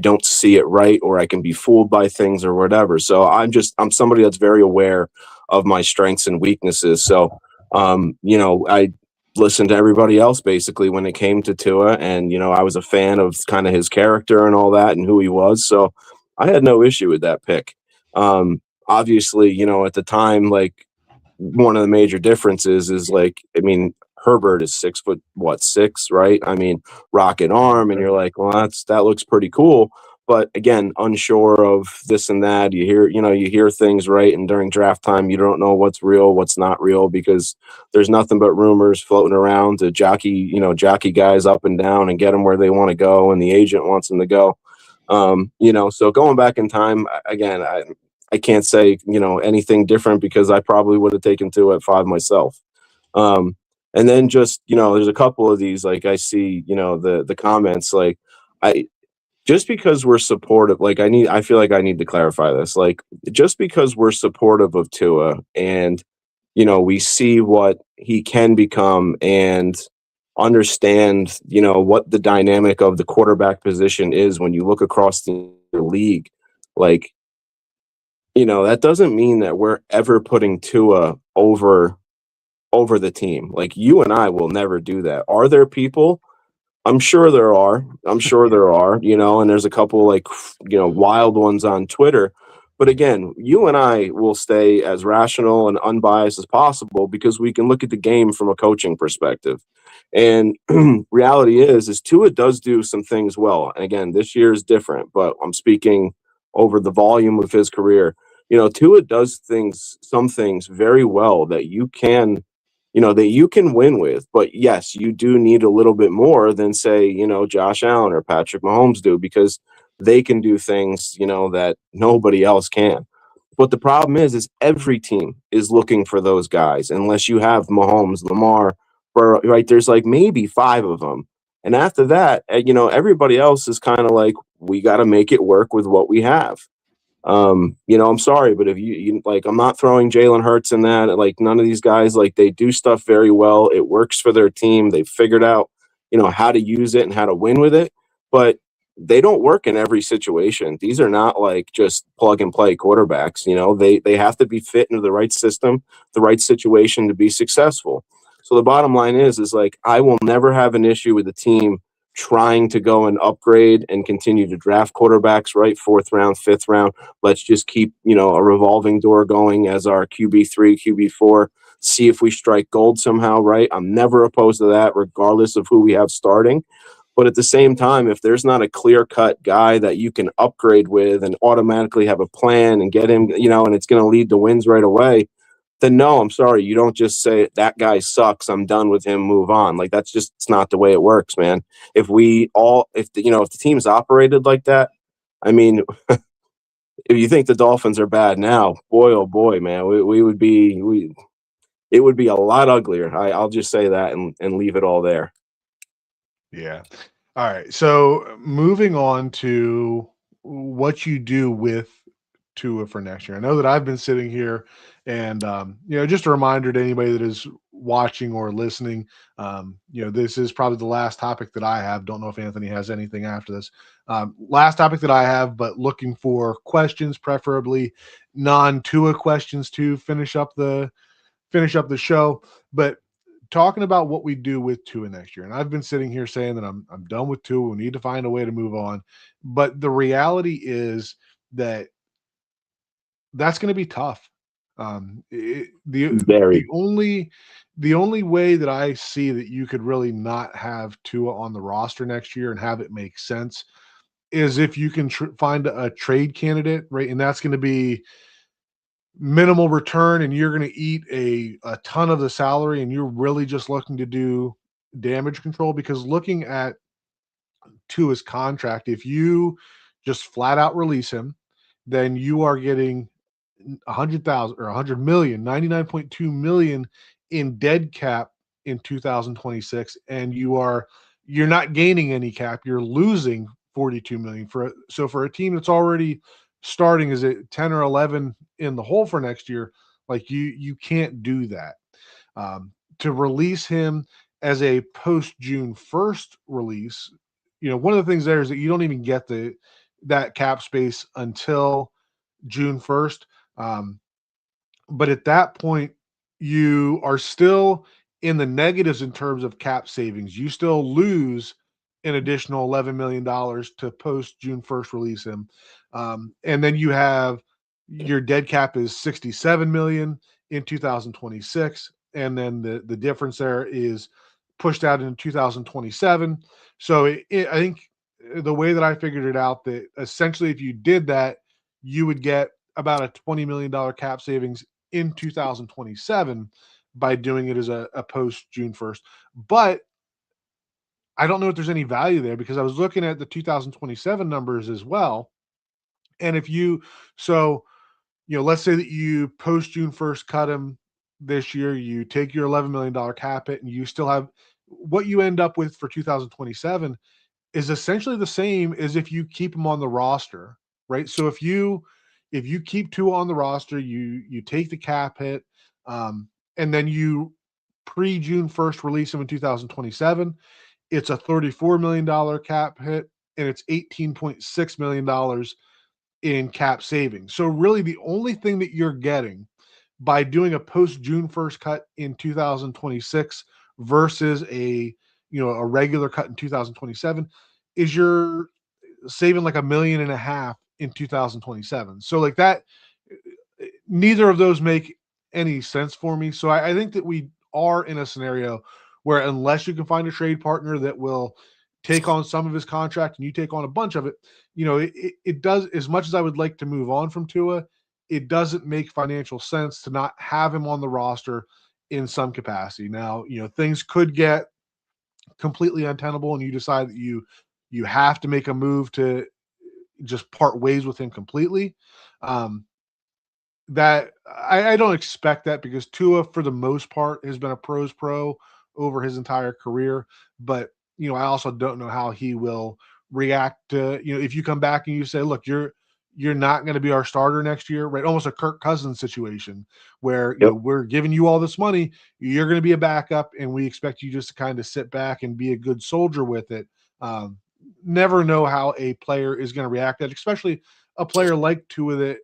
don't see it right, or I can be fooled by things or whatever. So I'm somebody that's very aware of my strengths and weaknesses. So, I listened to everybody else basically when it came to Tua, and I was a fan of kind of his character and all that and who he was. So I had no issue with that pick. Obviously, at the time, like one of the major differences is like, I mean, Herbert is 6 foot, what, 6, right? I mean, rocket arm, and you're like, well, that looks pretty cool. But again, unsure of this and that. You hear things, right? And during draft time, you don't know what's real, what's not real, because there's nothing but rumors floating around to jockey guys up and down and get them where they want to go, and the agent wants them to go. So going back in time, again, I can't say, anything different because I probably would have taken Tua at 5 myself. And then just, there's a couple of these, like I see, the comments, like just because we're supportive, like I feel like I need to clarify this, like just because we're supportive of Tua and, we see what he can become and understand, what the dynamic of the quarterback position is when you look across the league, like, that doesn't mean that we're ever putting Tua over the team. Like you and I will never do that. Are there people? I'm sure there are. And there's a couple like, wild ones on Twitter. But again, you and I will stay as rational and unbiased as possible because we can look at the game from a coaching perspective. And reality is Tua does do some things well. And again, this year is different, but I'm speaking over the volume of his career. Tua does some things very well that you can win with. But yes, you do need a little bit more than say, Josh Allen or Patrick Mahomes do, because they can do things, that nobody else can. But the problem is every team is looking for those guys, unless you have Mahomes, Lamar, Burrow, right? There's like maybe 5 of them. And after that, everybody else is kind of like, we got to make it work with what we have. I'm sorry, but if you like, I'm not throwing Jalen Hurts in that. Like none of these guys, like they do stuff very well. It works for their team. They've figured out, how to use it and how to win with it. But they don't work in every situation. These are not like just plug and play quarterbacks. They have to be fit into the right system, the right situation to be successful. So the bottom line is like, I will never have an issue with the team trying to go and upgrade and continue to draft quarterbacks, right? 4th round, 5th round. Let's just keep, a revolving door going as our QB3, QB4, see if we strike gold somehow, right? I'm never opposed to that, regardless of who we have starting. But at the same time, if there's not a clear-cut guy that you can upgrade with and automatically have a plan and get him, and it's going to lead to wins right away, then no, I'm sorry. You don't just say that guy sucks, I'm done with him, move on. Like it's not the way it works, man. If the team's operated like that, I mean, if you think the Dolphins are bad now, boy, oh boy, man, it would be a lot uglier. I'll just say that and leave it all there. Yeah. All right. So moving on to what you do with Tua for next year. I know that I've been sitting here and, just a reminder to anybody that is watching or listening, this is probably the last topic that I have. Don't know if Anthony has anything after this. Last topic that I have, but looking for questions, preferably non-Tua questions to finish up the show. But talking about what we do with Tua next year, and I've been sitting here saying that I'm done with Tua. We need to find a way to move on. But the reality is that that's going to be tough. The Very. only way that I see that you could really not have Tua on the roster next year and have it make sense is if you can find a trade candidate, right? And that's going to be minimal return, and you're going to eat a ton of the salary, and you're really just looking to do damage control. Because looking at to his contract, if you just flat out release him, then you are getting 100,000 or 100 million, 99.2 million in dead cap in 2026, and you're not gaining any cap, you're losing 42 million for a team that's already starting as a 10 or 11 in the hole for next year. Like, you can't do that. To release him as a post June 1st release, one of the things there is that you don't even get that cap space until June 1st. Um, but at that point, you are still in the negatives in terms of cap savings. You still lose an additional $11 million to post June 1st release him. And then you have your dead cap is 67 million in 2026. And then the difference there is pushed out in 2027. So I think the way that I figured it out, that essentially if you did that, you would get about a $20 million cap savings in 2027 by doing it as a post June 1st. But I don't know if there's any value there, because I was looking at the 2027 numbers as well. And let's say that you post June 1st cut him this year, you take your $11 million cap hit, and you still have what you end up with for 2027 is essentially the same as if you keep him on the roster, right? So if you keep Tua on the roster, you take the cap hit, and then you pre June 1st release him in 2027. It's a $34 million cap hit, and it's $18.6 million in cap savings. So really, the only thing that you're getting by doing a post June 1st cut in 2026 versus a regular cut in 2027 is you're saving like $1.5 million in 2027. So like that, neither of those make any sense for me. So I think that we are in a scenario where, unless you can find a trade partner that will take on some of his contract and you take on a bunch of it, it does, as much as I would like to move on from Tua, it doesn't make financial sense to not have him on the roster in some capacity. Now, things could get completely untenable and you decide that you have to make a move to just part ways with him completely. Um, that I don't expect that, because Tua, for the most part, has been a pro's pro over his entire career. But I also don't know how he will react to, if you come back and you say, look, you're not going to be our starter next year, right? Almost a Kirk Cousins situation where Yep. we're giving you all this money, you're going to be a backup, and we expect you just to kind of sit back and be a good soldier with it. Um, Never know how a player is going to react, that especially a player like Tua that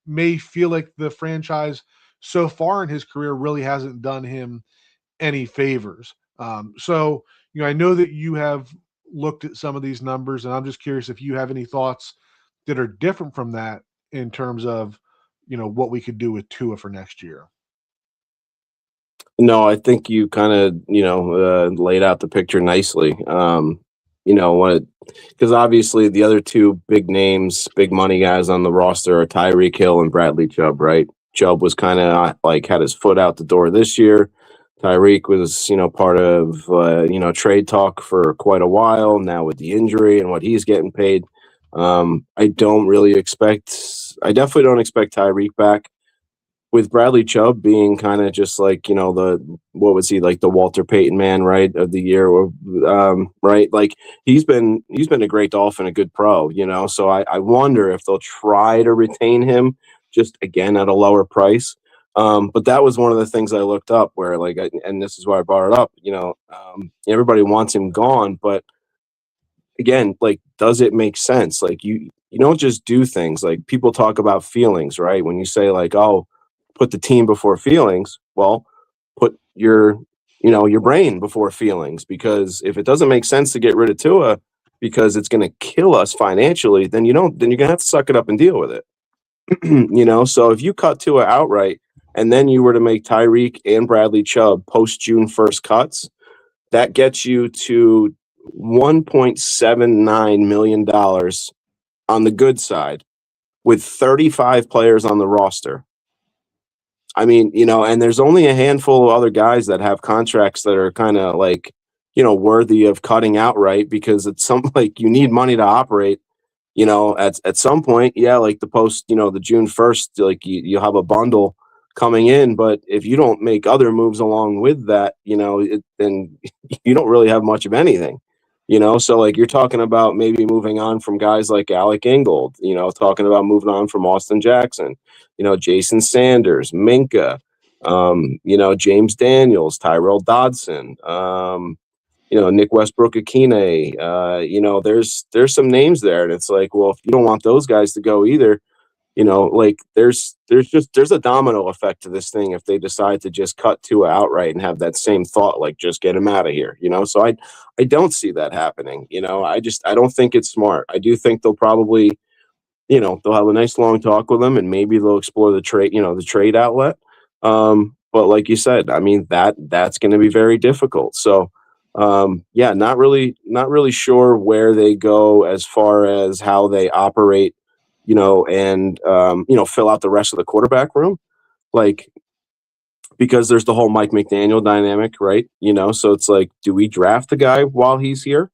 may feel like the franchise so far in his career really hasn't done him any favors. So I know that you have looked at some of these numbers, and I'm just curious if you have any thoughts that are different from that in terms of what we could do with Tua for next year. No, I think you kind of, laid out the picture nicely. Because obviously the other two big names, big money guys on the roster are Tyreek Hill and Bradley Chubb, right? Chubb was kind of like had his foot out the door this year. Tyreek was, part of, trade talk for quite a while now with the injury and what he's getting paid. I definitely don't expect Tyreek back. with Bradley Chubb being kind of just like, what was he, like the Walter Payton man, right, of the year, or right, like he's been a great Dolphin, a good pro, so I wonder if they'll try to retain him just again at a lower price. But that was one of the things I looked up where, like, and this is why I brought it up. Everybody wants him gone, but again, like, does it make sense? Like, you don't just do things. Like, people talk about feelings, right? When you say, like, oh, put the team before feelings, well, put your brain before feelings, because if it doesn't make sense to get rid of Tua because it's going to kill us financially, then then you're going to have to suck it up and deal with it. So if you cut Tua outright and then you were to make Tyreek and Bradley Chubb post June 1st cuts, that gets you to $1.79 million on the good side with 35 players on the roster. I mean, and there's only a handful of other guys that have contracts that are kind of like, worthy of cutting outright, because it's like you need money to operate. At some point, yeah, like the post, the June 1st, like you have a bundle coming in, but if you don't make other moves along with that, then you don't really have much of anything. So like you're talking about maybe moving on from guys like Alec Ingold, talking about moving on from Austin Jackson, Jason Sanders, Minka, James Daniels, Tyrell Dodson, Nick Westbrook Akine. There's some names there, and it's like, well, if you don't want those guys to go either, like there's a domino effect to this thing if they decide to just cut Tua outright and have that same thought, like, just get him out of here. So I don't see that happening. I don't think it's smart. I do think they'll probably, they'll have a nice long talk with them, and maybe they'll explore the trade outlet. But like you said, I mean, that's going to be very difficult. So yeah, not really sure where they go as far as how they operate, and fill out the rest of the quarterback room, like, because there's the whole Mike McDaniel dynamic, right? So it's like, do we draft the guy while he's here?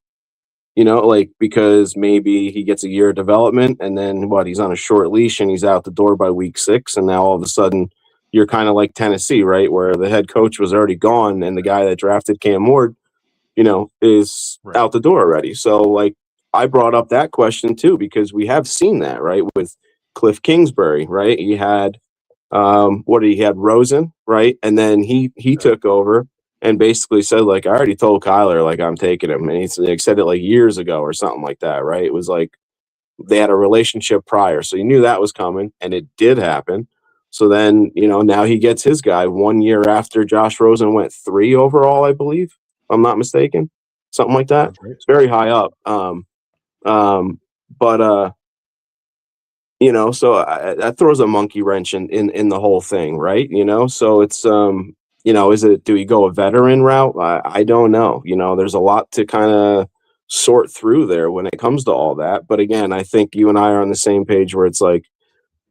Like, because maybe he gets a year of development and then he's on a short leash and he's out the door by week 6. And now all of a sudden you're kind of like Tennessee, right? Where the head coach was already gone and the guy that drafted Cam Ward, is Right. out the door already. So like, I brought up that question too, because we have seen that, right? With Cliff Kingsbury, right? He had, he had Rosen, right? And then he took over and basically said, like, I already told Kyler, like, I'm taking him. And he said it like years ago or something like that, right? It was like they had a relationship prior. So you knew that was coming, and it did happen. So then, now he gets his guy 1 year after Josh Rosen went 3 overall, I believe, if I'm not mistaken. Something like that. Sounds great. It's very high up. But so that throws a monkey wrench in the whole thing, right? So it's do we go a veteran route? I don't know. There's a lot to kind of sort through there when it comes to all that. But again, I think you and I are on the same page where it's like,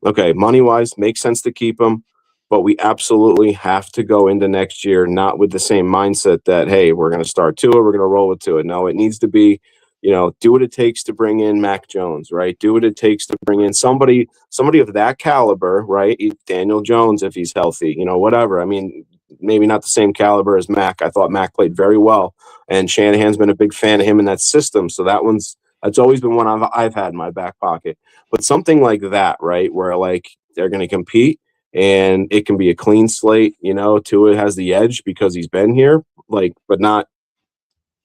okay, money wise, makes sense to keep them, but we absolutely have to go into next year not with the same mindset that, hey, we're going to start Tua, we're going to roll with Tua. No, it needs to be, do what it takes to bring in Mac Jones, right? Do what it takes to bring in somebody of that caliber, right? Daniel Jones, if he's healthy, whatever. I mean, maybe not the same caliber as Mac. I thought Mac played very well, and Shanahan's been a big fan of him in that system. So that's always been one I've had in my back pocket. But something like that, right, where like they're going to compete and it can be a clean slate, Tua has the edge because he's been here, like, but not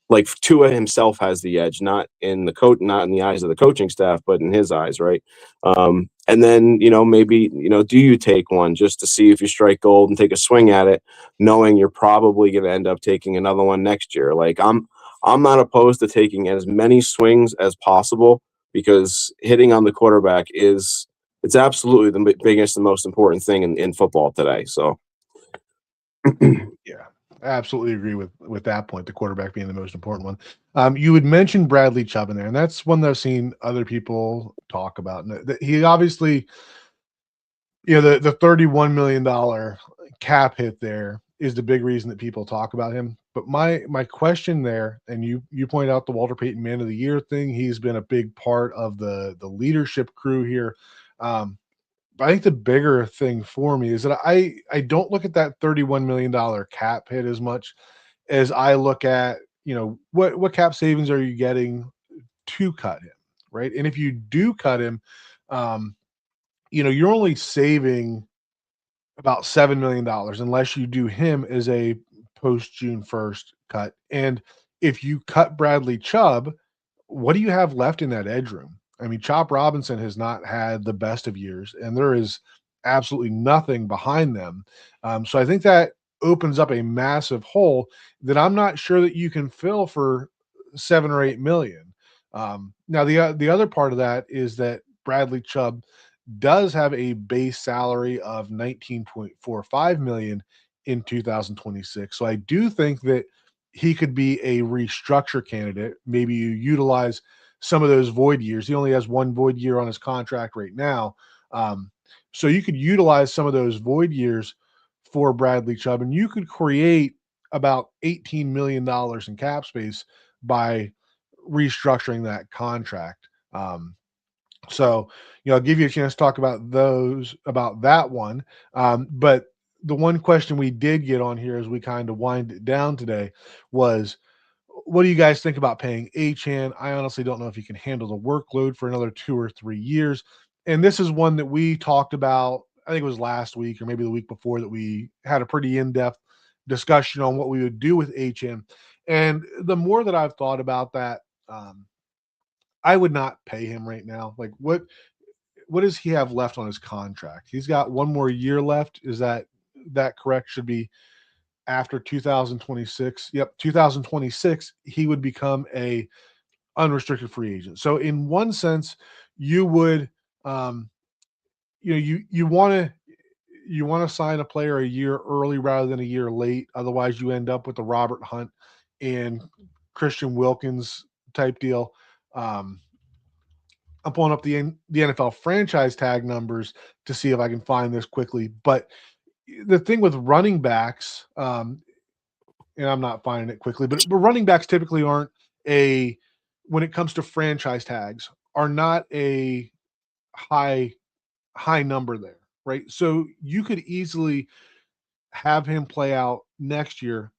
like Tua himself has the edge, not in the eyes of the coaching staff, but in his eyes, right? And then, maybe, do you take one just to see if you strike gold and take a swing at it, knowing you're probably going to end up taking another one next year? Like, I'm not opposed to taking as many swings as possible, because hitting on the quarterback it's absolutely the biggest and most important thing in football today. So Yeah, I absolutely agree with that point, the quarterback being the most important one. You had mentioned Bradley Chubb in there, and that's one that I've seen other people talk about. And he obviously, the $31 million cap hit there is the big reason that people talk about him. But my question there, and you point out the Walter Payton Man of the Year thing. He's been a big part of the leadership crew here. I think the bigger thing for me is that I don't look at that $31 million cap hit as much as I look at, what cap savings are you getting to cut him, right? And if you do cut him, um, you're only saving about $7 million unless you do him as a post June 1st cut. And if you cut Bradley Chubb, what do you have left in that edge room? I mean, Chop Robinson has not had the best of years, and there is absolutely nothing behind them. So I think that opens up a massive hole that I'm not sure that you can fill for 7 or 8 million. Now, the other part of that is that Bradley Chubb does have a base salary of 19.45 million in 2026. So I do think that he could be a restructure candidate. Maybe you utilize some of those void years. He only has one void year on his contract right now. Um, so you could utilize some of those void years for Bradley Chubb, and you could create about $18 million in cap space by restructuring that contract. So, I'll give you a chance to talk about that one. But the one question we did get on here as we kind of wind it down today was, what do you guys think about paying Achane? I honestly don't know if he can handle the workload for another 2 or 3 years. And this is one that we talked about, I think it was last week or maybe the week before, that we had a pretty in-depth discussion on what we would do with Achane. And the more that I've thought about that, I would not pay him right now. Like, what does he have left on his contract? He's got one more year left. Is that correct? Should be after 2026. Yep, 2026 he would become a unrestricted free agent. So in one sense, you would you want to sign a player a year early rather than a year late. Otherwise, you end up with the Robert Hunt and Christian Wilkins type deal. Um, I'm pulling up the NFL franchise tag numbers to see if I can find this quickly. But the thing with running backs, and I'm not finding it quickly, but running backs typically aren't when it comes to franchise tags, are not a high high number there, right? So you could easily have him play out next year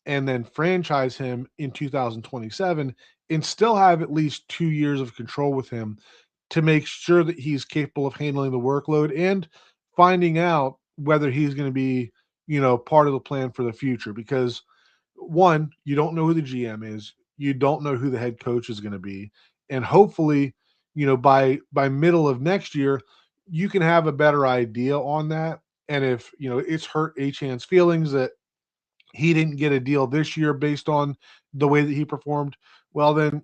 and then franchise him in 2027 and still have at least 2 years of control with him to make sure that he's capable of handling the workload and finding out whether he's going to be, part of the plan for the future. Because one, you don't know who the GM is, you don't know who the head coach is going to be, and hopefully, by middle of next year, you can have a better idea on that. And if it's hurt Achane's feelings that he didn't get a deal this year based on the way that he performed, well, then,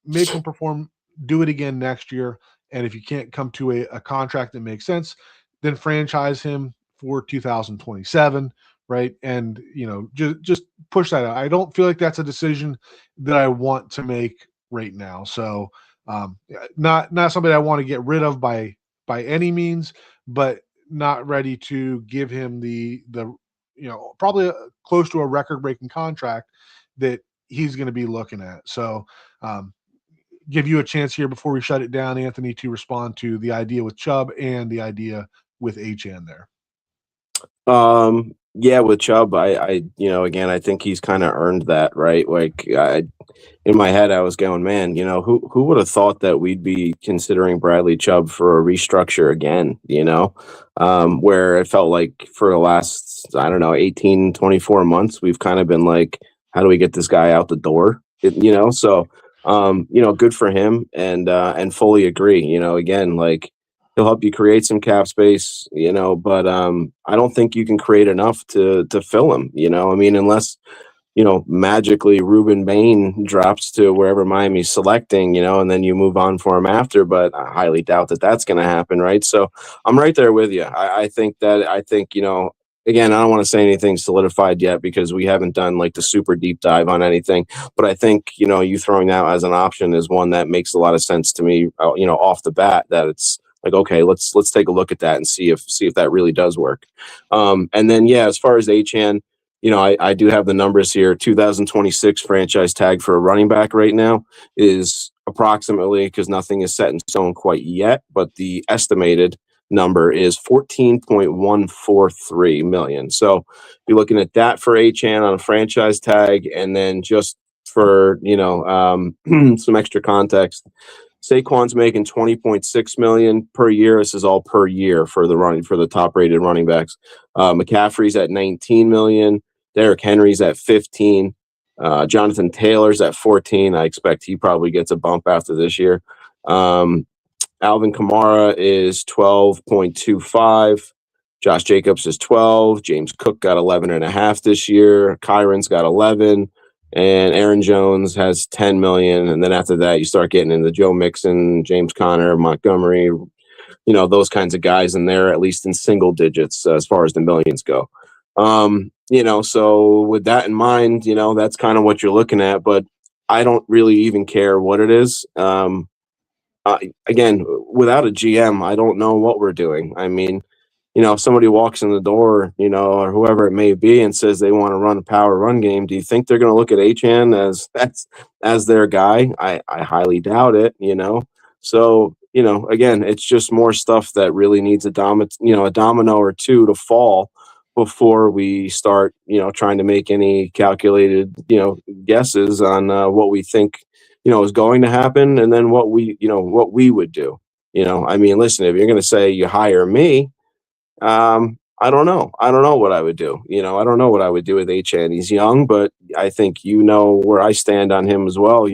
make him perform, do it again next year. And if you can't come to a contract that makes sense, then franchise him for 2027, right? And, just push that out. I don't feel like that's a decision that I want to make right now. So, not somebody I want to get rid of by any means, but not ready to give him the probably close to a record breaking contract that he's going to be looking at. So, give you a chance here before we shut it down, Anthony, to respond to the idea with Chubb and the idea with HN there. Yeah, with Chubb, again, I think he's kind of earned that, right? Like, in my head, I was going, man, who would have thought that we'd be considering Bradley Chubb for a restructure again, where it felt like for the last, I don't know, 18, 24 months, we've kind of been like, how do we get this guy out the door? So, good for him, and fully agree, again, like, he'll help you create some cap space, but I don't think you can create enough to fill him, I mean, unless magically Ruben Bain drops to wherever Miami's selecting, and then you move on for him after, but I highly doubt that that's going to happen, right? So I'm right there with you. I think, again, I don't want to say anything solidified yet because we haven't done like the super deep dive on anything, but I think, you throwing that as an option is one that makes a lot of sense to me, off the bat, that it's like, okay, let's take a look at that and see if that really does work. And then, yeah, as far as Achane, I do have the numbers here. 2026 franchise tag for a running back right now is approximately, because nothing is set in stone quite yet, but the estimated number is 14.143 million. So you're looking at that for Achane on a franchise tag, and then just for some extra context, Saquon's making 20.6 million per year. This is all per year for the top rated running backs. McCaffrey's at 19 million. Derrick Henry's at 15. Jonathan Taylor's at 14. I expect he probably gets a bump after this year. Alvin Kamara is 12.25. Josh Jacobs is 12. James Cook got 11.5 this year. Kyron's got 11. And Aaron Jones has 10 million. And then after that, you start getting into Joe Mixon, James Conner, Montgomery, those kinds of guys in there, at least in single digits as far as the millions go. So with that in mind, that's kind of what you're looking at. But I don't really even care what it is. Again, without a GM, I don't know what we're doing. I mean, if somebody walks in the door, or whoever it may be, and says they want to run a power run game, do you think they're going to look at Achane as their guy? I highly doubt it. So again, it's just more stuff that really needs a domino or two to fall before we start, trying to make any calculated, guesses on what we think, is going to happen, and then what we would do. I mean, listen, if you're going to say you hire me, I don't know. I don't know what I would do. I don't know what I would do with Achane. He's young, but I think where I stand on him as well.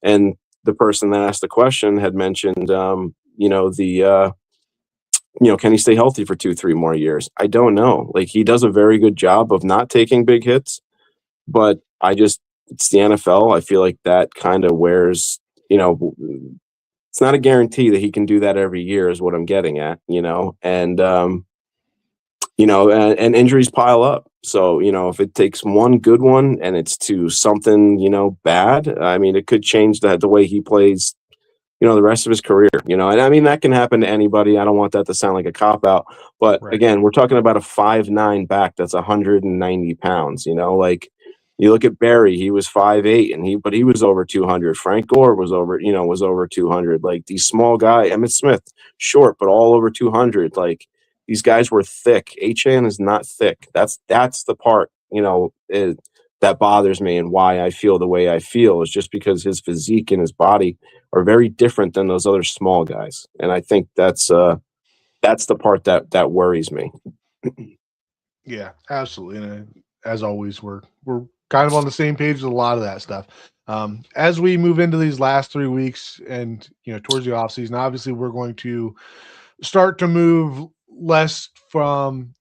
And the person that asked the question had mentioned, can he stay healthy for 2-3 more years? I don't know. Like, he does a very good job of not taking big hits, but it's the NFL. I feel like that kind of wears, it's not a guarantee that he can do that every year is what I'm getting at, and injuries pile up. So, if it takes one good one and it's to something, bad, I mean, it could change the way he plays, the rest of his career, and I mean, that can happen to anybody. I don't want that to sound like a cop out, but Right. Again, we're talking about a 5'9" back that's 190 pounds, like you look at Barry, he was 5'8", but he was over 200. Frank Gore was over 200. Like, these small guy, Emmitt Smith, short, but all over 200. Like, these guys were thick. Achane is not thick. That's the part, that bothers me, and why I feel the way I feel is just because his physique and his body are very different than those other small guys. And I think that's the part that worries me. Yeah, absolutely. And as always, we're kind of on the same page with a lot of that stuff. As we move into these last 3 weeks and towards the off season, obviously we're going to start to move less from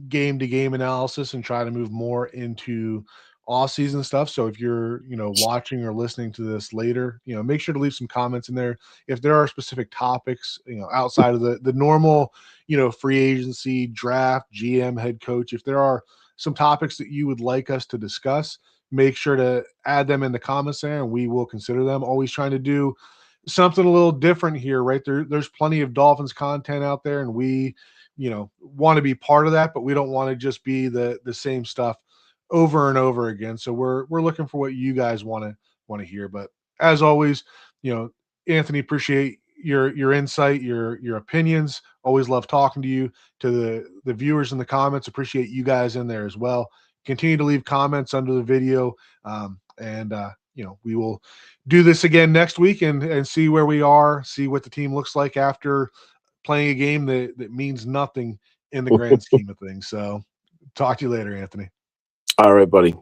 game to game analysis and try to move more into off season stuff. So if you're watching or listening to this later, make sure to leave some comments in there if there are specific topics outside of the normal free agency, draft, GM, head coach. If there are some topics that you would like us to discuss, make sure to add them in the comments there, and we will consider them. Always trying to do something a little different here, right? There's plenty of Dolphins content out there, and we want to be part of that, but we don't want to just be the same stuff over and over again. So we're looking for what you guys want to hear. But as always, Anthony, appreciate your insight, your opinions. Always love talking to you. To the viewers in the comments, appreciate you guys in there as well. Continue to leave comments under the video, and we will do this again next week and see where we are, see what the team looks like after playing a game that means nothing in the grand scheme of things. So talk to you later, Anthony. All right, buddy.